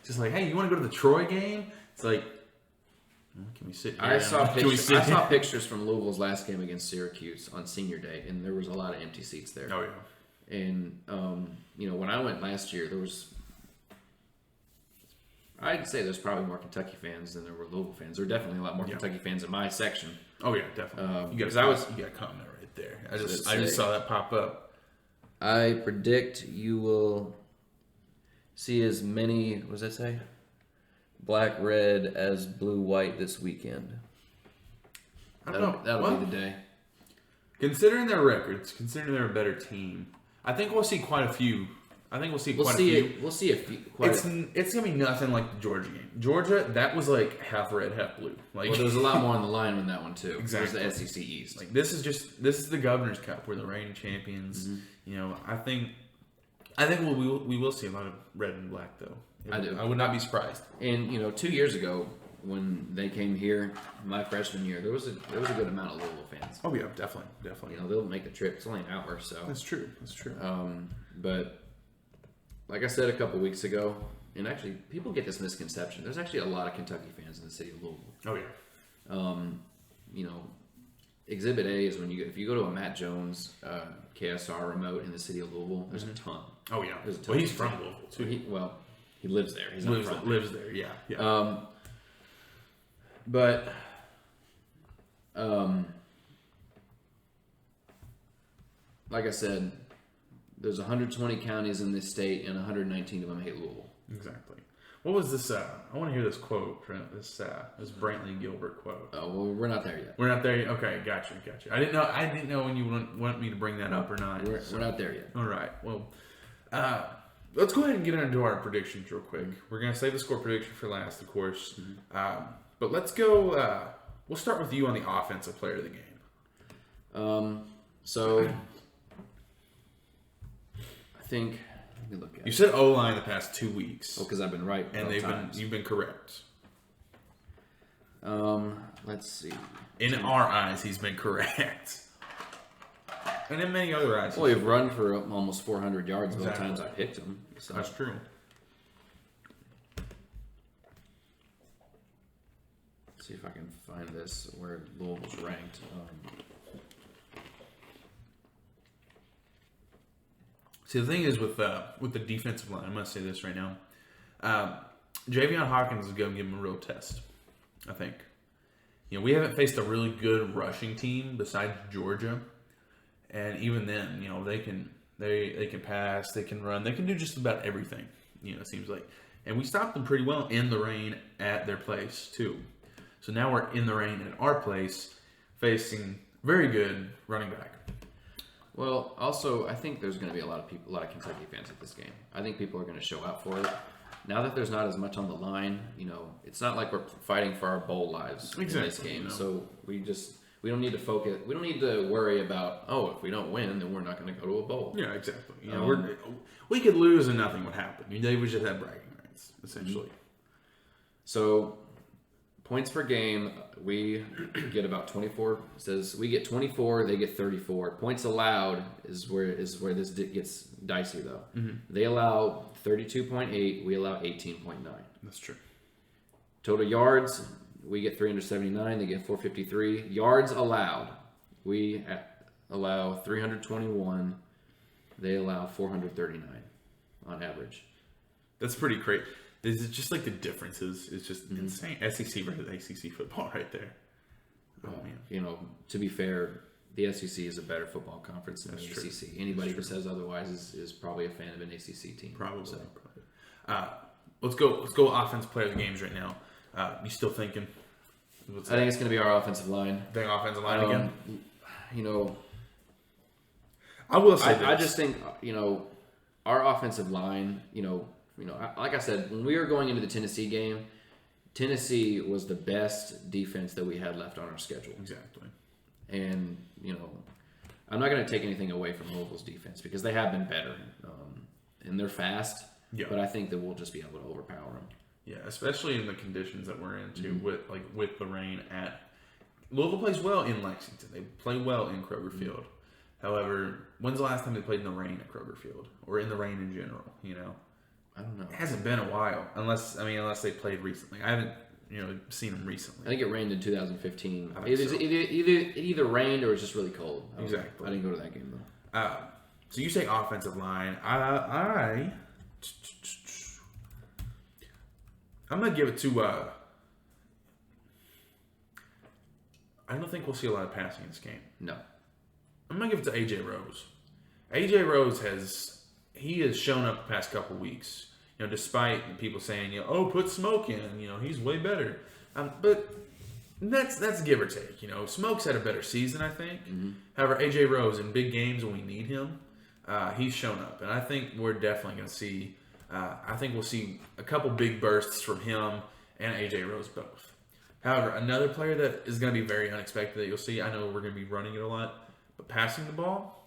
Just like, hey, you want to go to the Troy game? It's like, can we sit here? I saw pictures from Louisville's last game against Syracuse on senior day, and there was a lot of empty seats there. Oh yeah. And when I went last year, I'd say there's probably more Kentucky fans than there were Louisville fans. There were definitely a lot more Kentucky fans in my section. Oh yeah, definitely. You got a comment right there. I just saw that pop up. I predict you will see as many. What does that say? Black, red as blue, white this weekend. That'll be the day. Considering their records, considering they're a better team, I think we'll see quite a few. We'll see a few. It's gonna be nothing like the Georgia game. Georgia, that was like half red, half blue. Like, there was a lot more on the line in that one too. Exactly. It was the SEC East. Like this is the Governor's Cup. We're the reigning champions. Mm-hmm. I think we will see a lot of red and black though. I do. I would not be surprised. And 2 years ago when they came here, my freshman year, there was a good amount of Louisville fans. Oh yeah, definitely. They'll make the trip. It's only an hour, so that's true. But like I said a couple weeks ago, and actually people get this misconception. There's actually a lot of Kentucky fans in the city of Louisville. Oh yeah. Exhibit A is if you go to a Matt Jones KSR remote in the city of Louisville, there's a ton. Oh yeah. There's a ton. Well, he's from Louisville too. He lives there. He's not from lives there. Yeah. But like I said, there's 120 counties in this state, and 119 of them hate Louisville. Exactly. What was this? I want to hear this quote. This Brantley Gilbert quote. Oh well, we're not there yet. We're not there yet. Okay, gotcha. I didn't know when you want me to bring that up or not. We're not there yet. All right. Well, let's go ahead and get into our predictions real quick. We're gonna save the score prediction for last, of course. Mm-hmm. But let's go. We'll start with you on the offensive player of the game. So I think. Let me look at you said O-line the past 2 weeks. Oh, because I've been right. And you've been correct. Let's see. In our eyes, he's been correct. And in many other eyes. Well, we've run for almost 400 yards both times I picked him. So. That's true. Let's see if I can find this where Louisville's ranked. See, the thing is with the defensive line, I'm going to say this right now. Javion Hawkins is going to give him a real test, I think. We haven't faced a really good rushing team besides Georgia. And even then, they can pass, they can run, they can do just about everything, it seems like. And we stopped them pretty well in the rain at their place, too. So now we're in the rain at our place facing very good running back. Well, also, I think there's going to be a lot of Kentucky fans at this game. I think people are going to show out for it. Now that there's not as much on the line, it's not like we're fighting for our bowl lives in this game. So we don't need to focus. We don't need to worry about, if we don't win, then we're not going to go to a bowl. Yeah, exactly. We could lose and nothing would happen. They would just have bragging rights, essentially. So points per game, we get about 24. It says we get 24, they get 34. Points allowed is where this gets dicey though. Mm-hmm. They allow 32.8, we allow 18.9. That's true. Total yards, we get 379, they get 453. Yards allowed, we allow 321, they allow 439 on average. That's pretty great. This is just like the differences. It's just insane. SEC versus ACC football right there. Oh man. To be fair, the SEC is a better football conference than the ACC. Anybody who says otherwise is probably a fan of an ACC team. Probably. So. Let's go offensive player of the games right now. You still thinking? I think it's going to be our offensive line. Think offensive line again? I will say I just think, our offensive line, like I said, when we were going into the Tennessee game, Tennessee was the best defense that we had left on our schedule. Exactly. And, I'm not going to take anything away from Louisville's defense because they have been better. And they're fast, but I think that we'll just be able to overpower them. Yeah, especially in the conditions that we're in, too, with the rain at... Louisville plays well in Lexington. They play well in Kroger Field. However, when's the last time they played in the rain at Kroger Field or in the rain in general? I don't know. It hasn't been a while, unless they played recently. I haven't seen them recently. I think it rained in 2015. It either rained or it was just just really cold. Exactly. I didn't go to that game though. So you say offensive line. I'm gonna give it to. I don't think we'll see a lot of passing in this game. No. I'm gonna give it to AJ Rose. AJ Rose has shown up the past couple weeks. Despite people saying, put Smoke in. He's way better. But that's give or take. Smoke's had a better season, I think. Mm-hmm. However, AJ Rose in big games when we need him, he's shown up, and I think we're definitely going to see. I think we'll see a couple big bursts from him and AJ Rose both. However, another player that is going to be very unexpected that you'll see. I know we're going to be running it a lot, but passing the ball,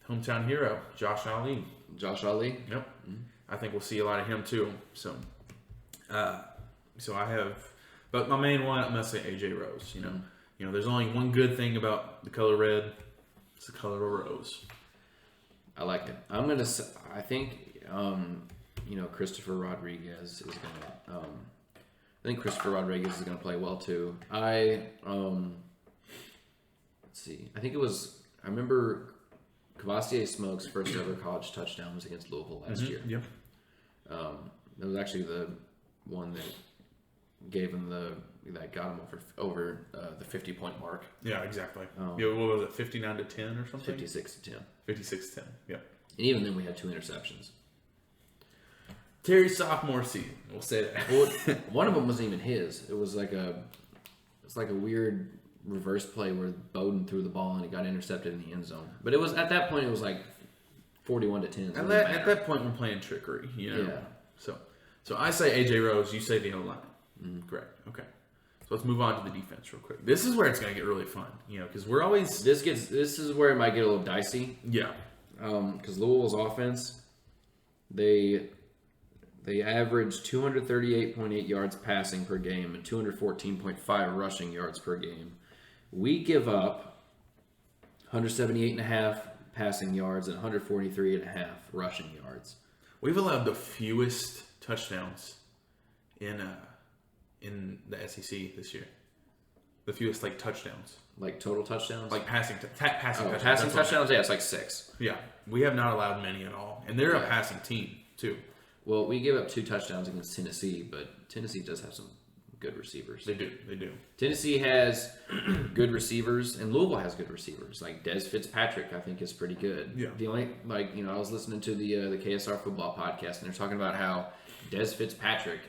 hometown hero Josh Ali. Josh Ali. Yep. Mm-hmm. I think we'll see a lot of him too. So I have, but my main one, I'm gonna say AJ Rose. There's only one good thing about the color red. It's the color of rose. I like it. I think Christopher Rodriguez is gonna. I think Christopher Rodriguez is gonna play well too. Let's see. I remember Kavasier Smoke's first ever college touchdown was against Louisville last year. Yep. It was actually the one that gave him that got him over the 50-point mark. Yeah, exactly. What was it, 59-10 or something? 56-10. 56-10. Yeah. And even then, we had 2 interceptions. Terry's sophomore season, we'll say that. Well, one of them wasn't even his. It was like a weird reverse play where Bowden threw the ball and it got intercepted in the end zone. But it was at that point it was like 41-10. At that point, we're playing trickery. Yeah. So I say AJ Rose. You say the O line. Mm-hmm. Correct. Okay. So let's move on to the defense real quick. This is where it's going to get really fun. Because we're always this is where it might get a little dicey. Yeah. Because Louisville's offense, they average 238.8 yards passing per game and 214.5 rushing yards per game. We give up 178.5 passing yards and 143.5 rushing yards. We've allowed the fewest touchdowns in the SEC this year. The fewest touchdowns. Like total touchdowns? Like passing touchdowns. Passing touchdowns, yeah, it's like 6. Yeah. We have not allowed many at all. And they're a passing team, too. Well, we give up 2 touchdowns against Tennessee, but Tennessee does have some good receivers. They do. Tennessee has good receivers, and Louisville has good receivers. Like Des Fitzpatrick, I think, is pretty good. Yeah. The only I was listening to the KSR football podcast, and they're talking about how Des Fitzpatrick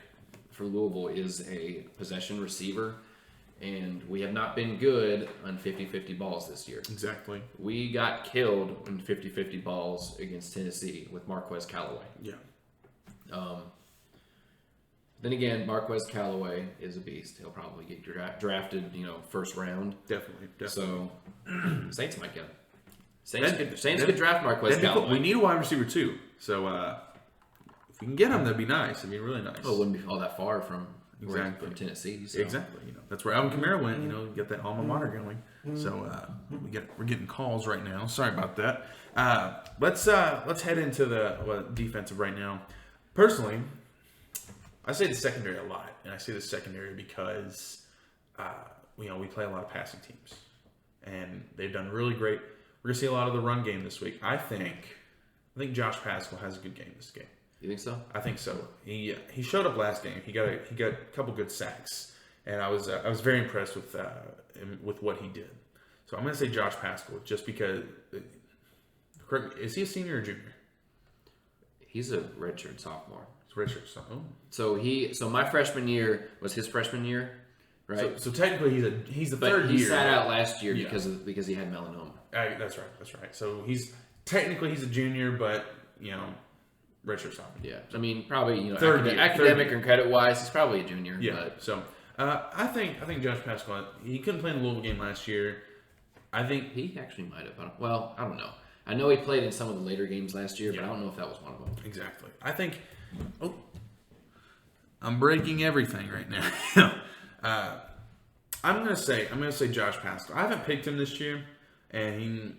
for Louisville is a possession receiver, and we have not been good on 50-50 balls this year. Exactly. We got killed on 50-50 balls against Tennessee with Marquez Callaway. Yeah. Then again, Marquez Callaway is a beast. He'll probably get drafted, first round. Definitely. So, Saints might get him. Saints could draft Marquez Callaway. We need a wide receiver too. So, if we can get him, that'd be nice. It'd be really nice. Well, it wouldn't be all that far from Tennessee. So. Exactly. That's where Alvin Kamara went. Get that alma mater going. So we're getting calls right now. Sorry about that. Let's head into the defensive right now. Personally, I say the secondary a lot, and I say the secondary because we play a lot of passing teams, and they've done really great. We're gonna see a lot of the run game this week. I think Josh Pascal has a good game this game. You think so? I think so. He showed up last game. He got a couple good sacks, and I was very impressed with what he did. So I'm gonna say Josh Pascal just because. Is he a senior or junior? He's a redshirt sophomore. Redshirt sophomore. So my freshman year was his freshman year, right? So technically he's the but third year. He sat out last year because he had melanoma. That's right. So he's a junior, but redshirt sophomore. Yeah, I mean probably third academic and credit wise, he's probably a junior. Yeah. But. So I think Josh Pascal, he couldn't play in the Louisville game last year. I think he actually might have. Well, I don't know. I know he played in some of the later games last year, but I don't know if that was one of them. Exactly. I think. Oh, I'm breaking everything right now. I'm gonna say Josh Pascal. I haven't picked him this year, and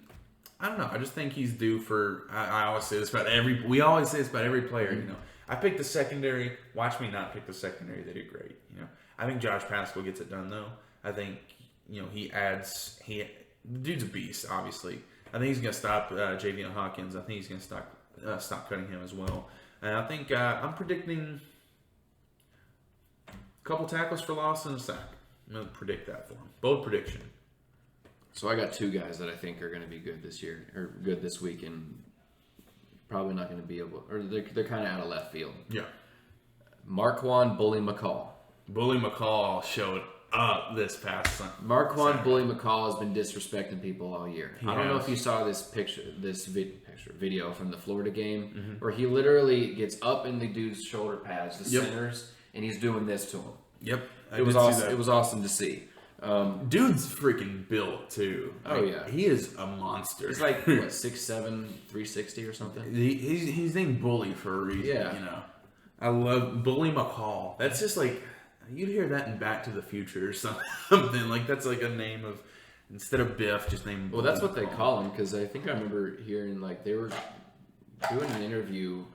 I don't know. I just think he's due for. I always say this about every. We always say this about every player. You know, I picked the secondary. Watch me not pick the secondary. They did great. You know, I think Josh Pascal gets it done though. I think he adds. The dude's a beast. Obviously, I think he's gonna stop Javion Hawkins. I think he's gonna stop cutting him as well. And I think I'm predicting a couple tackles for loss and a sack. I'm gonna predict that for him. Bold prediction. So I got two guys that I think are going to be good this year, or good this week, and probably not going to be able, or they're kind of out of left field. Yeah. Marquand Bully McCall. Bully McCall showed up this past Sunday. Marquand Bully McCall has been disrespecting people all year. I don't know if you saw this video from the Florida game, where he literally gets up in the dude's shoulder pads, the centers, and he's doing this to him. Yep. It was awesome. It was awesome to see. Dude's freaking built too. Oh yeah, he is a monster. He's like what, 6'7", 360 or something. He's named Bully for a reason. Yeah, I love Bully McCall. That's just like you'd hear that in Back to the Future or something. Like that's like a name of instead of Biff, just name. Well, that's what they call him because I think I remember hearing like they were doing an interview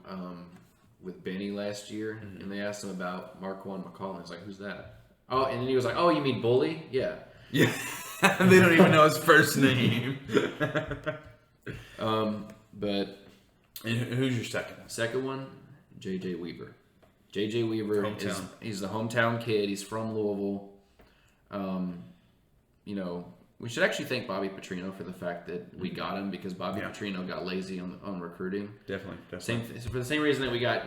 with Benny last year, and they asked him about Marquand McCall, and he's like, "Who's that?" Oh, and then he was like, "Oh, you mean Bully?" Yeah. Yeah. They don't even know his first name. But and who's your second? Second one, J.J. Weaver. J.J. Weaver he's the hometown kid. He's from Louisville. We should actually thank Bobby Petrino for the fact that we got him because Bobby Petrino got lazy on recruiting. Definitely. For the same reason that we got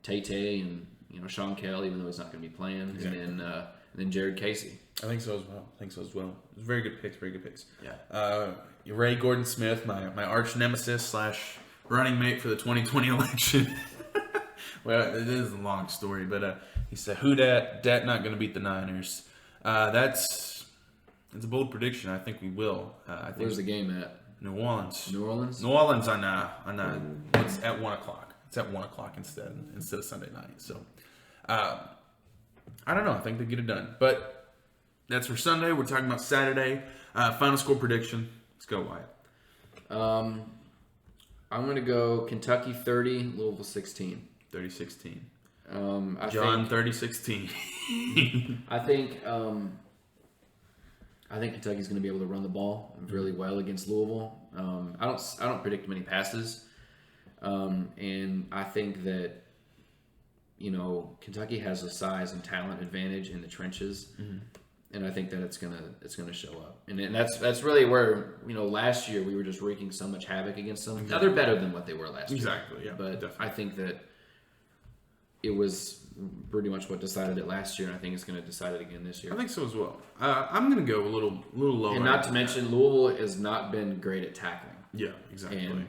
Tay and Sean Kell, even though he's not going to be playing, exactly. and then Jared Casey. I think so as well. It was very good picks. Yeah. Ray Gordon Smith, my arch nemesis / running mate for the 2020 election. Well, it is a long story, but he said, "Who dat? Dat not going to beat the Niners." It's a bold prediction. I think we will. Where's the game at? New Orleans. New Orleans on it's at 1:00. It's at 1:00 instead of Sunday night. So, I don't know. I think they get it done. But that's for Sunday. We're talking about Saturday. Final score prediction. Let's go, Wyatt. I'm going to go Kentucky 30, Louisville 16. 30-16. John 30-16. I think Kentucky's going to be able to run the ball really well against Louisville. I don't predict many passes, and I think that Kentucky has a size and talent advantage in the trenches, and I think that it's gonna show up. And that's really where last year we were just wreaking so much havoc against them. Now they're better than what they were last year. Exactly. Yeah. But definitely. I think that it was pretty much what decided it last year, and I think it's going to decide it again this year. I think so as well. I'm going to go a little lower. And not to mention, Louisville has not been great at tackling. Yeah, exactly. And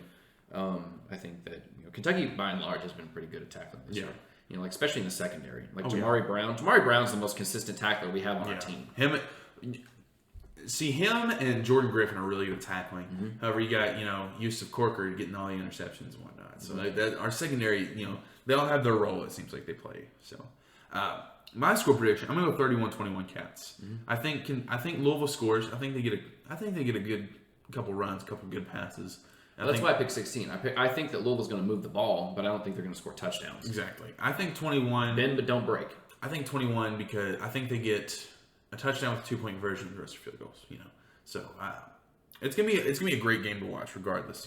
I think that Kentucky, by and large, has been pretty good at tackling this year. Especially in the secondary. Jamari Brown. Jamari Brown's the most consistent tackler we have on our team. Him and Jordan Griffin are really good at tackling. However, you got Yusuf Corker getting all the interceptions and whatnot. So our secondary, they all have their role. It seems like they play. So my score prediction, I'm gonna go 31-21 Cats. I think Louisville scores. I think they get a good couple runs, couple good passes. That's why I picked 16. I think that Louisville's going to move the ball, but I don't think they're going to score touchdowns. Exactly. I think 21. Bend but don't break. I think 21 because I think they get a touchdown with a 2-point conversion and the rest are field goals. So it's gonna be a great game to watch. Regardless,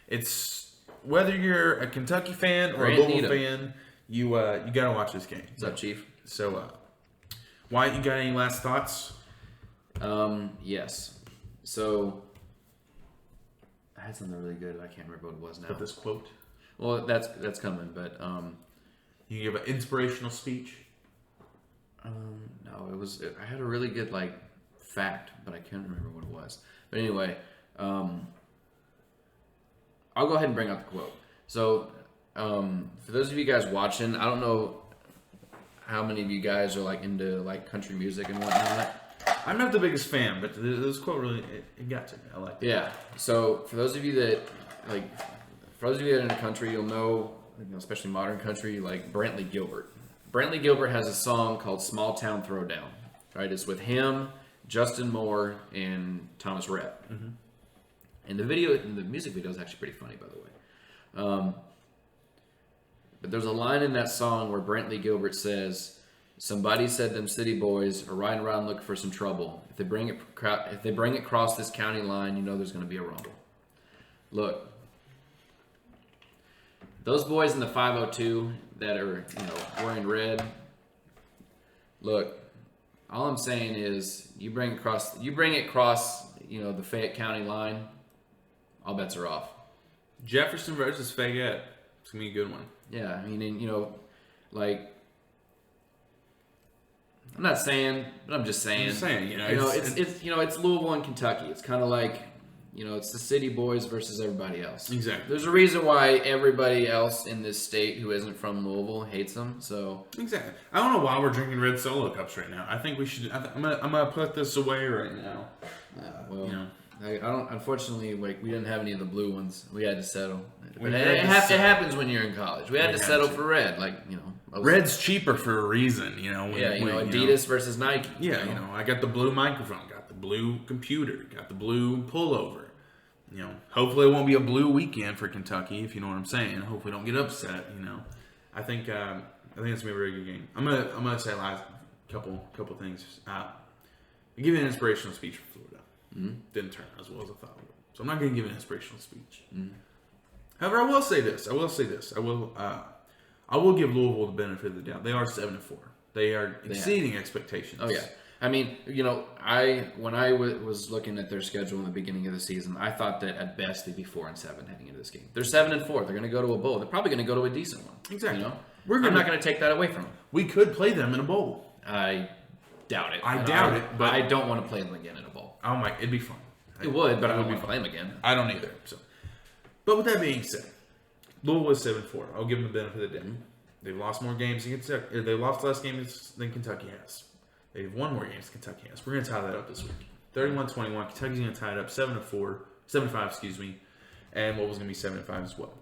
it's whether you're a Kentucky fan or a Louisville fan, you got to watch this game. What's up, Chief? So, Wyatt, you got any last thoughts? Yes. So I had something really good. I can't remember what it was now. But this quote. Well, that's coming. But you give an inspirational speech. No, I had a really good fact, but I can't remember what it was. But anyway, I'll go ahead and bring out the quote. So, for those of you guys watching, I don't know how many of you guys are into country music and whatnot. I'm not the biggest fan, but this quote really it got to me. I like it. Yeah. So for those of you that are in the country, you'll know, especially modern country, Brantley Gilbert. Brantley Gilbert has a song called "Small Town Throwdown." Right? It's with him Justin Moore and Thomas Rhett. Mm-hmm. And the music video is actually pretty funny, by the way. But there's a line in that song where Brantley Gilbert says, "Somebody said them city boys are riding around looking for some trouble. If they bring it across this county line, you know there's going to be a rumble." Look, those boys in the 502 that are wearing red. Look, all I'm saying is you bring it across the Fayette County line, all bets are off. Jefferson versus Fayette. It's gonna be a good one. Yeah, I mean, I'm not saying, but I'm just saying. It's Louisville and Kentucky. It's kind of like, it's the city boys versus everybody else. Exactly. There's a reason why everybody else in this state who isn't from Louisville hates them. So exactly. I don't know why we're drinking red Solo cups right now. I think we should. I'm gonna put this away right now. I don't. Unfortunately, we didn't have any of the blue ones. We had to settle. It happens when you're in college. We had to settle for red. Red's cheaper for a reason. Adidas versus Nike. Yeah, I got the blue microphone, got the blue computer, got the blue pullover. Hopefully it won't be a blue weekend for Kentucky, if you know what I'm saying. Hopefully don't get upset. I think it's gonna be a very good game. I'm gonna say last couple things. I'll give you an inspirational speech for Florida. Mm-hmm. Didn't turn out as well as I thought it would. So I'm not going to give an inspirational speech. Mm-hmm. However, I will say this. I will give Louisville the benefit of the doubt. They are 7-4. They are exceeding expectations. Oh yeah. I mean, when I was looking at their schedule in the beginning of the season, I thought that at best they'd be 4-7 heading into this game. They're 7-4. They're going to go to a bowl. They're probably going to go to a decent one. Exactly. I'm not going to take that away from them. We could play them in a bowl. I doubt it. I doubt it, but I don't want to play them again in a bowl. Oh my! It'd be fun. It would, but I don't want to play them again. I don't either. So, but with that being said, Louisville is 7-4. I'll give them the benefit of the doubt. Mm-hmm. They've lost more games than Kentucky. They lost less games than Kentucky has. They've won more games than Kentucky has. We're going to tie that up this week. 31-21. Kentucky's going to tie it up 7-5, excuse me, and Louisville's going to be 7-5 as well.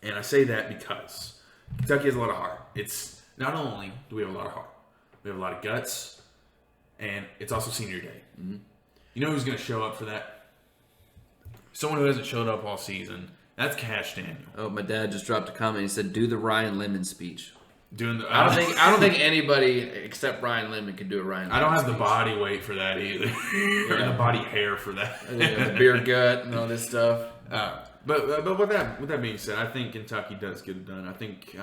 And I say that because Kentucky has a lot of heart. It's not only do we have a lot of heart, we have a lot of guts, and it's also senior day. Mm-hmm. You know who's going to show up for that? Someone who hasn't showed up all season. That's Cash Daniel. Oh, my dad just dropped a comment. He said, "Do the Ryan Lemon speech." I don't think anybody except Ryan Lemon could do a Ryan Lemon I don't have speech. The body weight for that either. Or the body hair for that. The beer gut and all this stuff. But with that being said, I think Kentucky does get it done. I think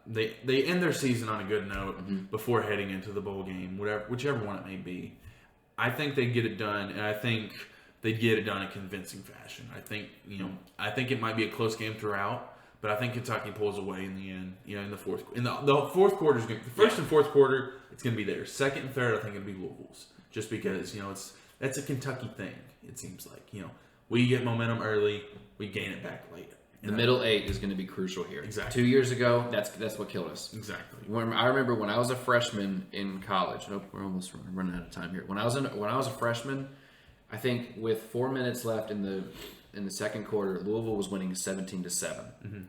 they end their season on a good note before heading into the bowl game, whichever one it may be. I think they get it done, and I think they get it done in convincing fashion. I think it might be a close game throughout, but I think Kentucky pulls away in the end. In the fourth quarter, the first and fourth quarter, it's going to be theirs. Second and third, I think it'll be Louisville's, just because that's a Kentucky thing. It seems like we get momentum early, we gain it back late. The middle eight is going to be crucial here. Exactly. 2 years ago, that's what killed us. Exactly. I remember when I was a freshman in college. Nope, we're almost running out of time here. When I was a freshman, I think with 4 minutes left in the second quarter, Louisville was winning 17-7. Mm-hmm.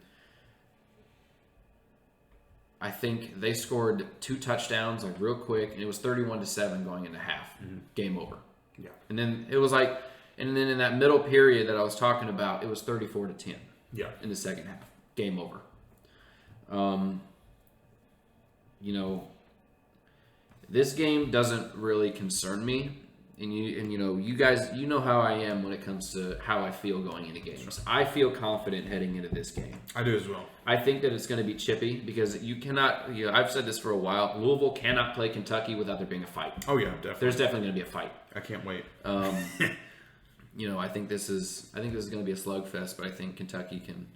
I think they scored 2 touchdowns real quick, and it was 31-7 going into half. Mm-hmm. Game over. Yeah. And then it was and then in that middle period that I was talking about, it was 34-10. Yeah. In the second half. Game over. This game doesn't really concern me. And you guys, how I am when it comes to how I feel going into games. I feel confident heading into this game. I do as well. I think that it's going to be chippy because you cannot, I've said this for a while, Louisville cannot play Kentucky without there being a fight. Oh yeah, definitely. There's definitely going to be a fight. I can't wait. I think this is going to be a slugfest, but I think Kentucky can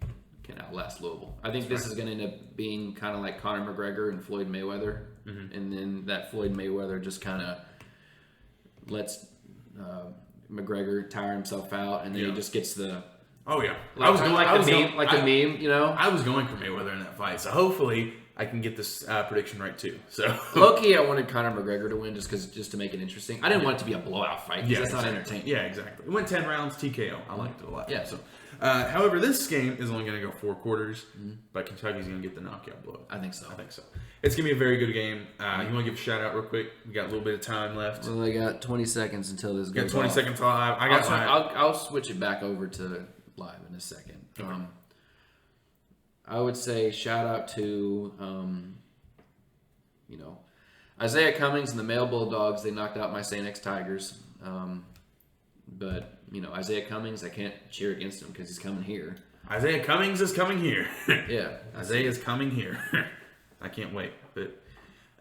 outlast Louisville. I think this is going to end up being kind of like Conor McGregor and Floyd Mayweather, and then that Floyd Mayweather just kind of lets McGregor tire himself out, and then he just gets the. Oh yeah, the meme. I was going for Mayweather in that fight, so hopefully I can get this prediction right too. So low-key, I wanted Conor McGregor to win just to make it interesting. I didn't want it to be a blowout fight because that's not entertaining. Yeah, exactly. It went 10 rounds, TKO. I liked it a lot. Yeah. So, however, this game is only going to go 4 quarters, but Kentucky's going to get the knockout blow. I think so. It's going to be a very good game. You want to give a shout out real quick? We got a little bit of time left. Well, I got 20 seconds until this goes. Got 20 seconds live. I'll switch it back over to live in a second. Okay. I would say shout out to Isaiah Cummings and the Male Bulldogs. They knocked out my St. X Tigers. But Isaiah Cummings, I can't cheer against him because he's coming here. Isaiah Cummings is coming here. Yeah, Isaiah is coming here. I can't wait. But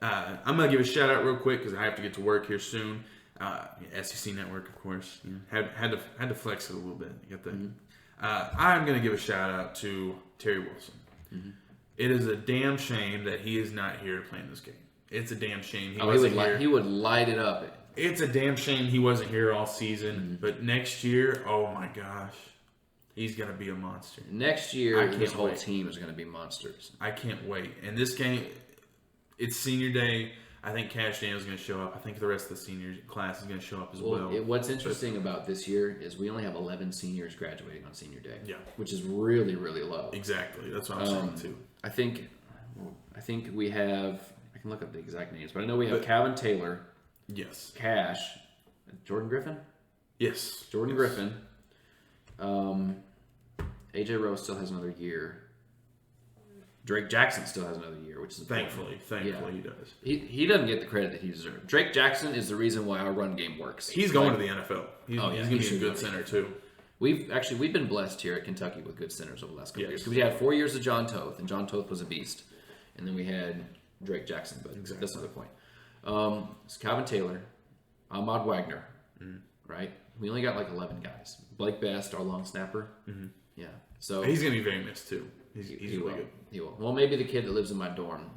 I'm gonna give a shout out real quick because I have to get to work here soon. SEC Network, of course. Had to flex it a little bit. You got the. I'm gonna give a shout out to Terry Wilson. Mm-hmm. It is a damn shame that he is not here to play in this game. It's a damn shame he wasn't here. He would light it up. It's a damn shame he wasn't here all season. But next year, oh my gosh, he's gonna be a monster. Next year, his whole team is gonna be monsters. I can't wait. And this game, it's senior day. I think Cash Daniel's going to show up. I think the rest of the senior class is going to show up as well. What's interesting about this year is we only have 11 seniors graduating on senior day. Yeah, which is really, really low. Exactly. That's what I'm saying too. I think we have. I can look up the exact names, but I know we have Calvin Taylor. Yes. Cash. Jordan Griffin. Yes. Jordan Griffin. AJ Rose still has another year. Drake Jackson still has another year, which is thankfully he does. He doesn't get the credit that he deserves. Drake Jackson is the reason why our run game works. He's going to the NFL. He's going to be a good center too. We've been blessed here at Kentucky with good centers over the last couple years. Because we had 4 years of John Toth, and John Toth was a beast, and then we had Drake Jackson. But that's another point. It's Calvin Taylor, Ahmad Wagner, right? We only got like 11 guys. Blake Best, our long snapper. Mm-hmm. Yeah, so he's going to be very missed too. He's really good. He will. Well, maybe the kid that lives in my dorm,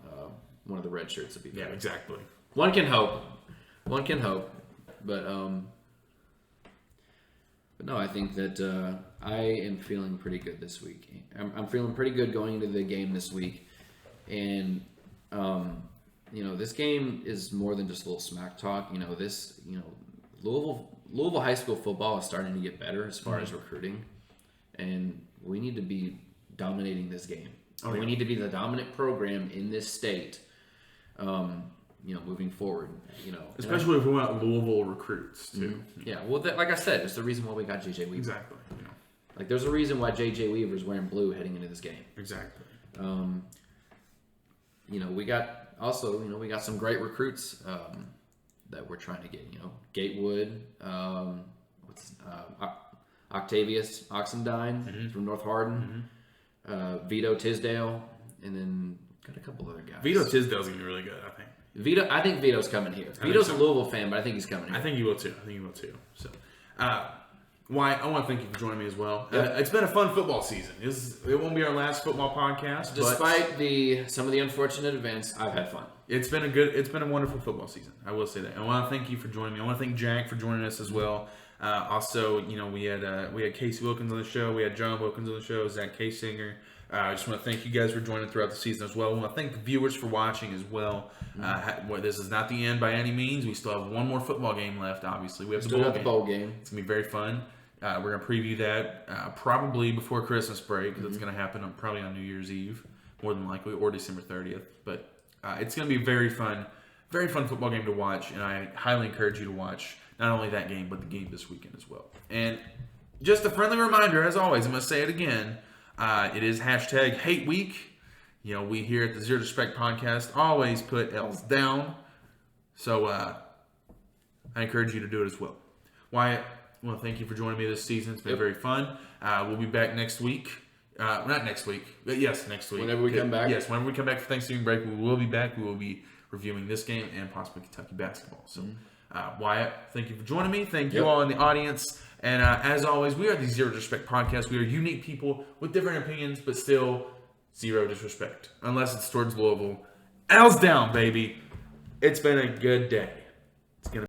one of the red shirts, would be better. Yeah, exactly. One can hope. But no, I think that I am feeling pretty good this week. I'm feeling pretty good going into the game this week, and this game is more than just a little smack talk. Louisville high school football is starting to get better as far as recruiting, and we need to be dominating this game. We need to be the dominant program in this state, moving forward. Especially if we want Louisville recruits too. Mm-hmm. Yeah, well, like I said, it's the reason why we got JJ Weaver. Exactly. Like there's a reason why JJ Weaver is wearing blue heading into this game. Exactly. We got some great recruits that we're trying to get. Gatewood, Octavius Oxendine from North Hardin, Vito Tisdale, and then got a couple other guys. Vito Tisdale's gonna be really good, I think. I think Vito's coming here. Vito's a Louisville fan, but I think he's coming here. I think he will too. So, Wyatt, I want to thank you for joining me as well. It's been a fun football season. It won't be our last football podcast, despite some of the unfortunate events. I've had fun. It's been a wonderful football season. I will say that. I want to thank you for joining me. I want to thank Jack for joining us as well. Also, we had Casey Wilkins on the show. We had John Wilkins on the show. Zach Kasinger. I just want to thank you guys for joining throughout the season as well. I want to thank the viewers for watching as well. This is not the end by any means. We still have one more football game left. Obviously, we have the bowl game. It's gonna be very fun. We're gonna preview that probably before Christmas break because it's gonna happen probably on New Year's Eve, more than likely, or December 30th. But it's gonna be very fun football game to watch, and I highly encourage you to watch not only that game but the game this weekend as well. And just a friendly reminder, as always, I'm gonna say it again. It is #Hate Week. We here at the Zero Disrespect podcast always put L's down. So I encourage you to do it as well. Wyatt, I want to thank you for joining me this season. It's been very fun. We'll be back next week. Not next week, but yes, next week. Whenever we come back. Yes, whenever we come back for Thanksgiving break, we will be back. We will be reviewing this game and possibly Kentucky basketball. So, Wyatt, thank you for joining me. Thank you all in the audience. And as always, we are the Zero Disrespect podcast. We are unique people with different opinions, but still zero disrespect. Unless it's towards Louisville. L's down, baby. It's been a good day.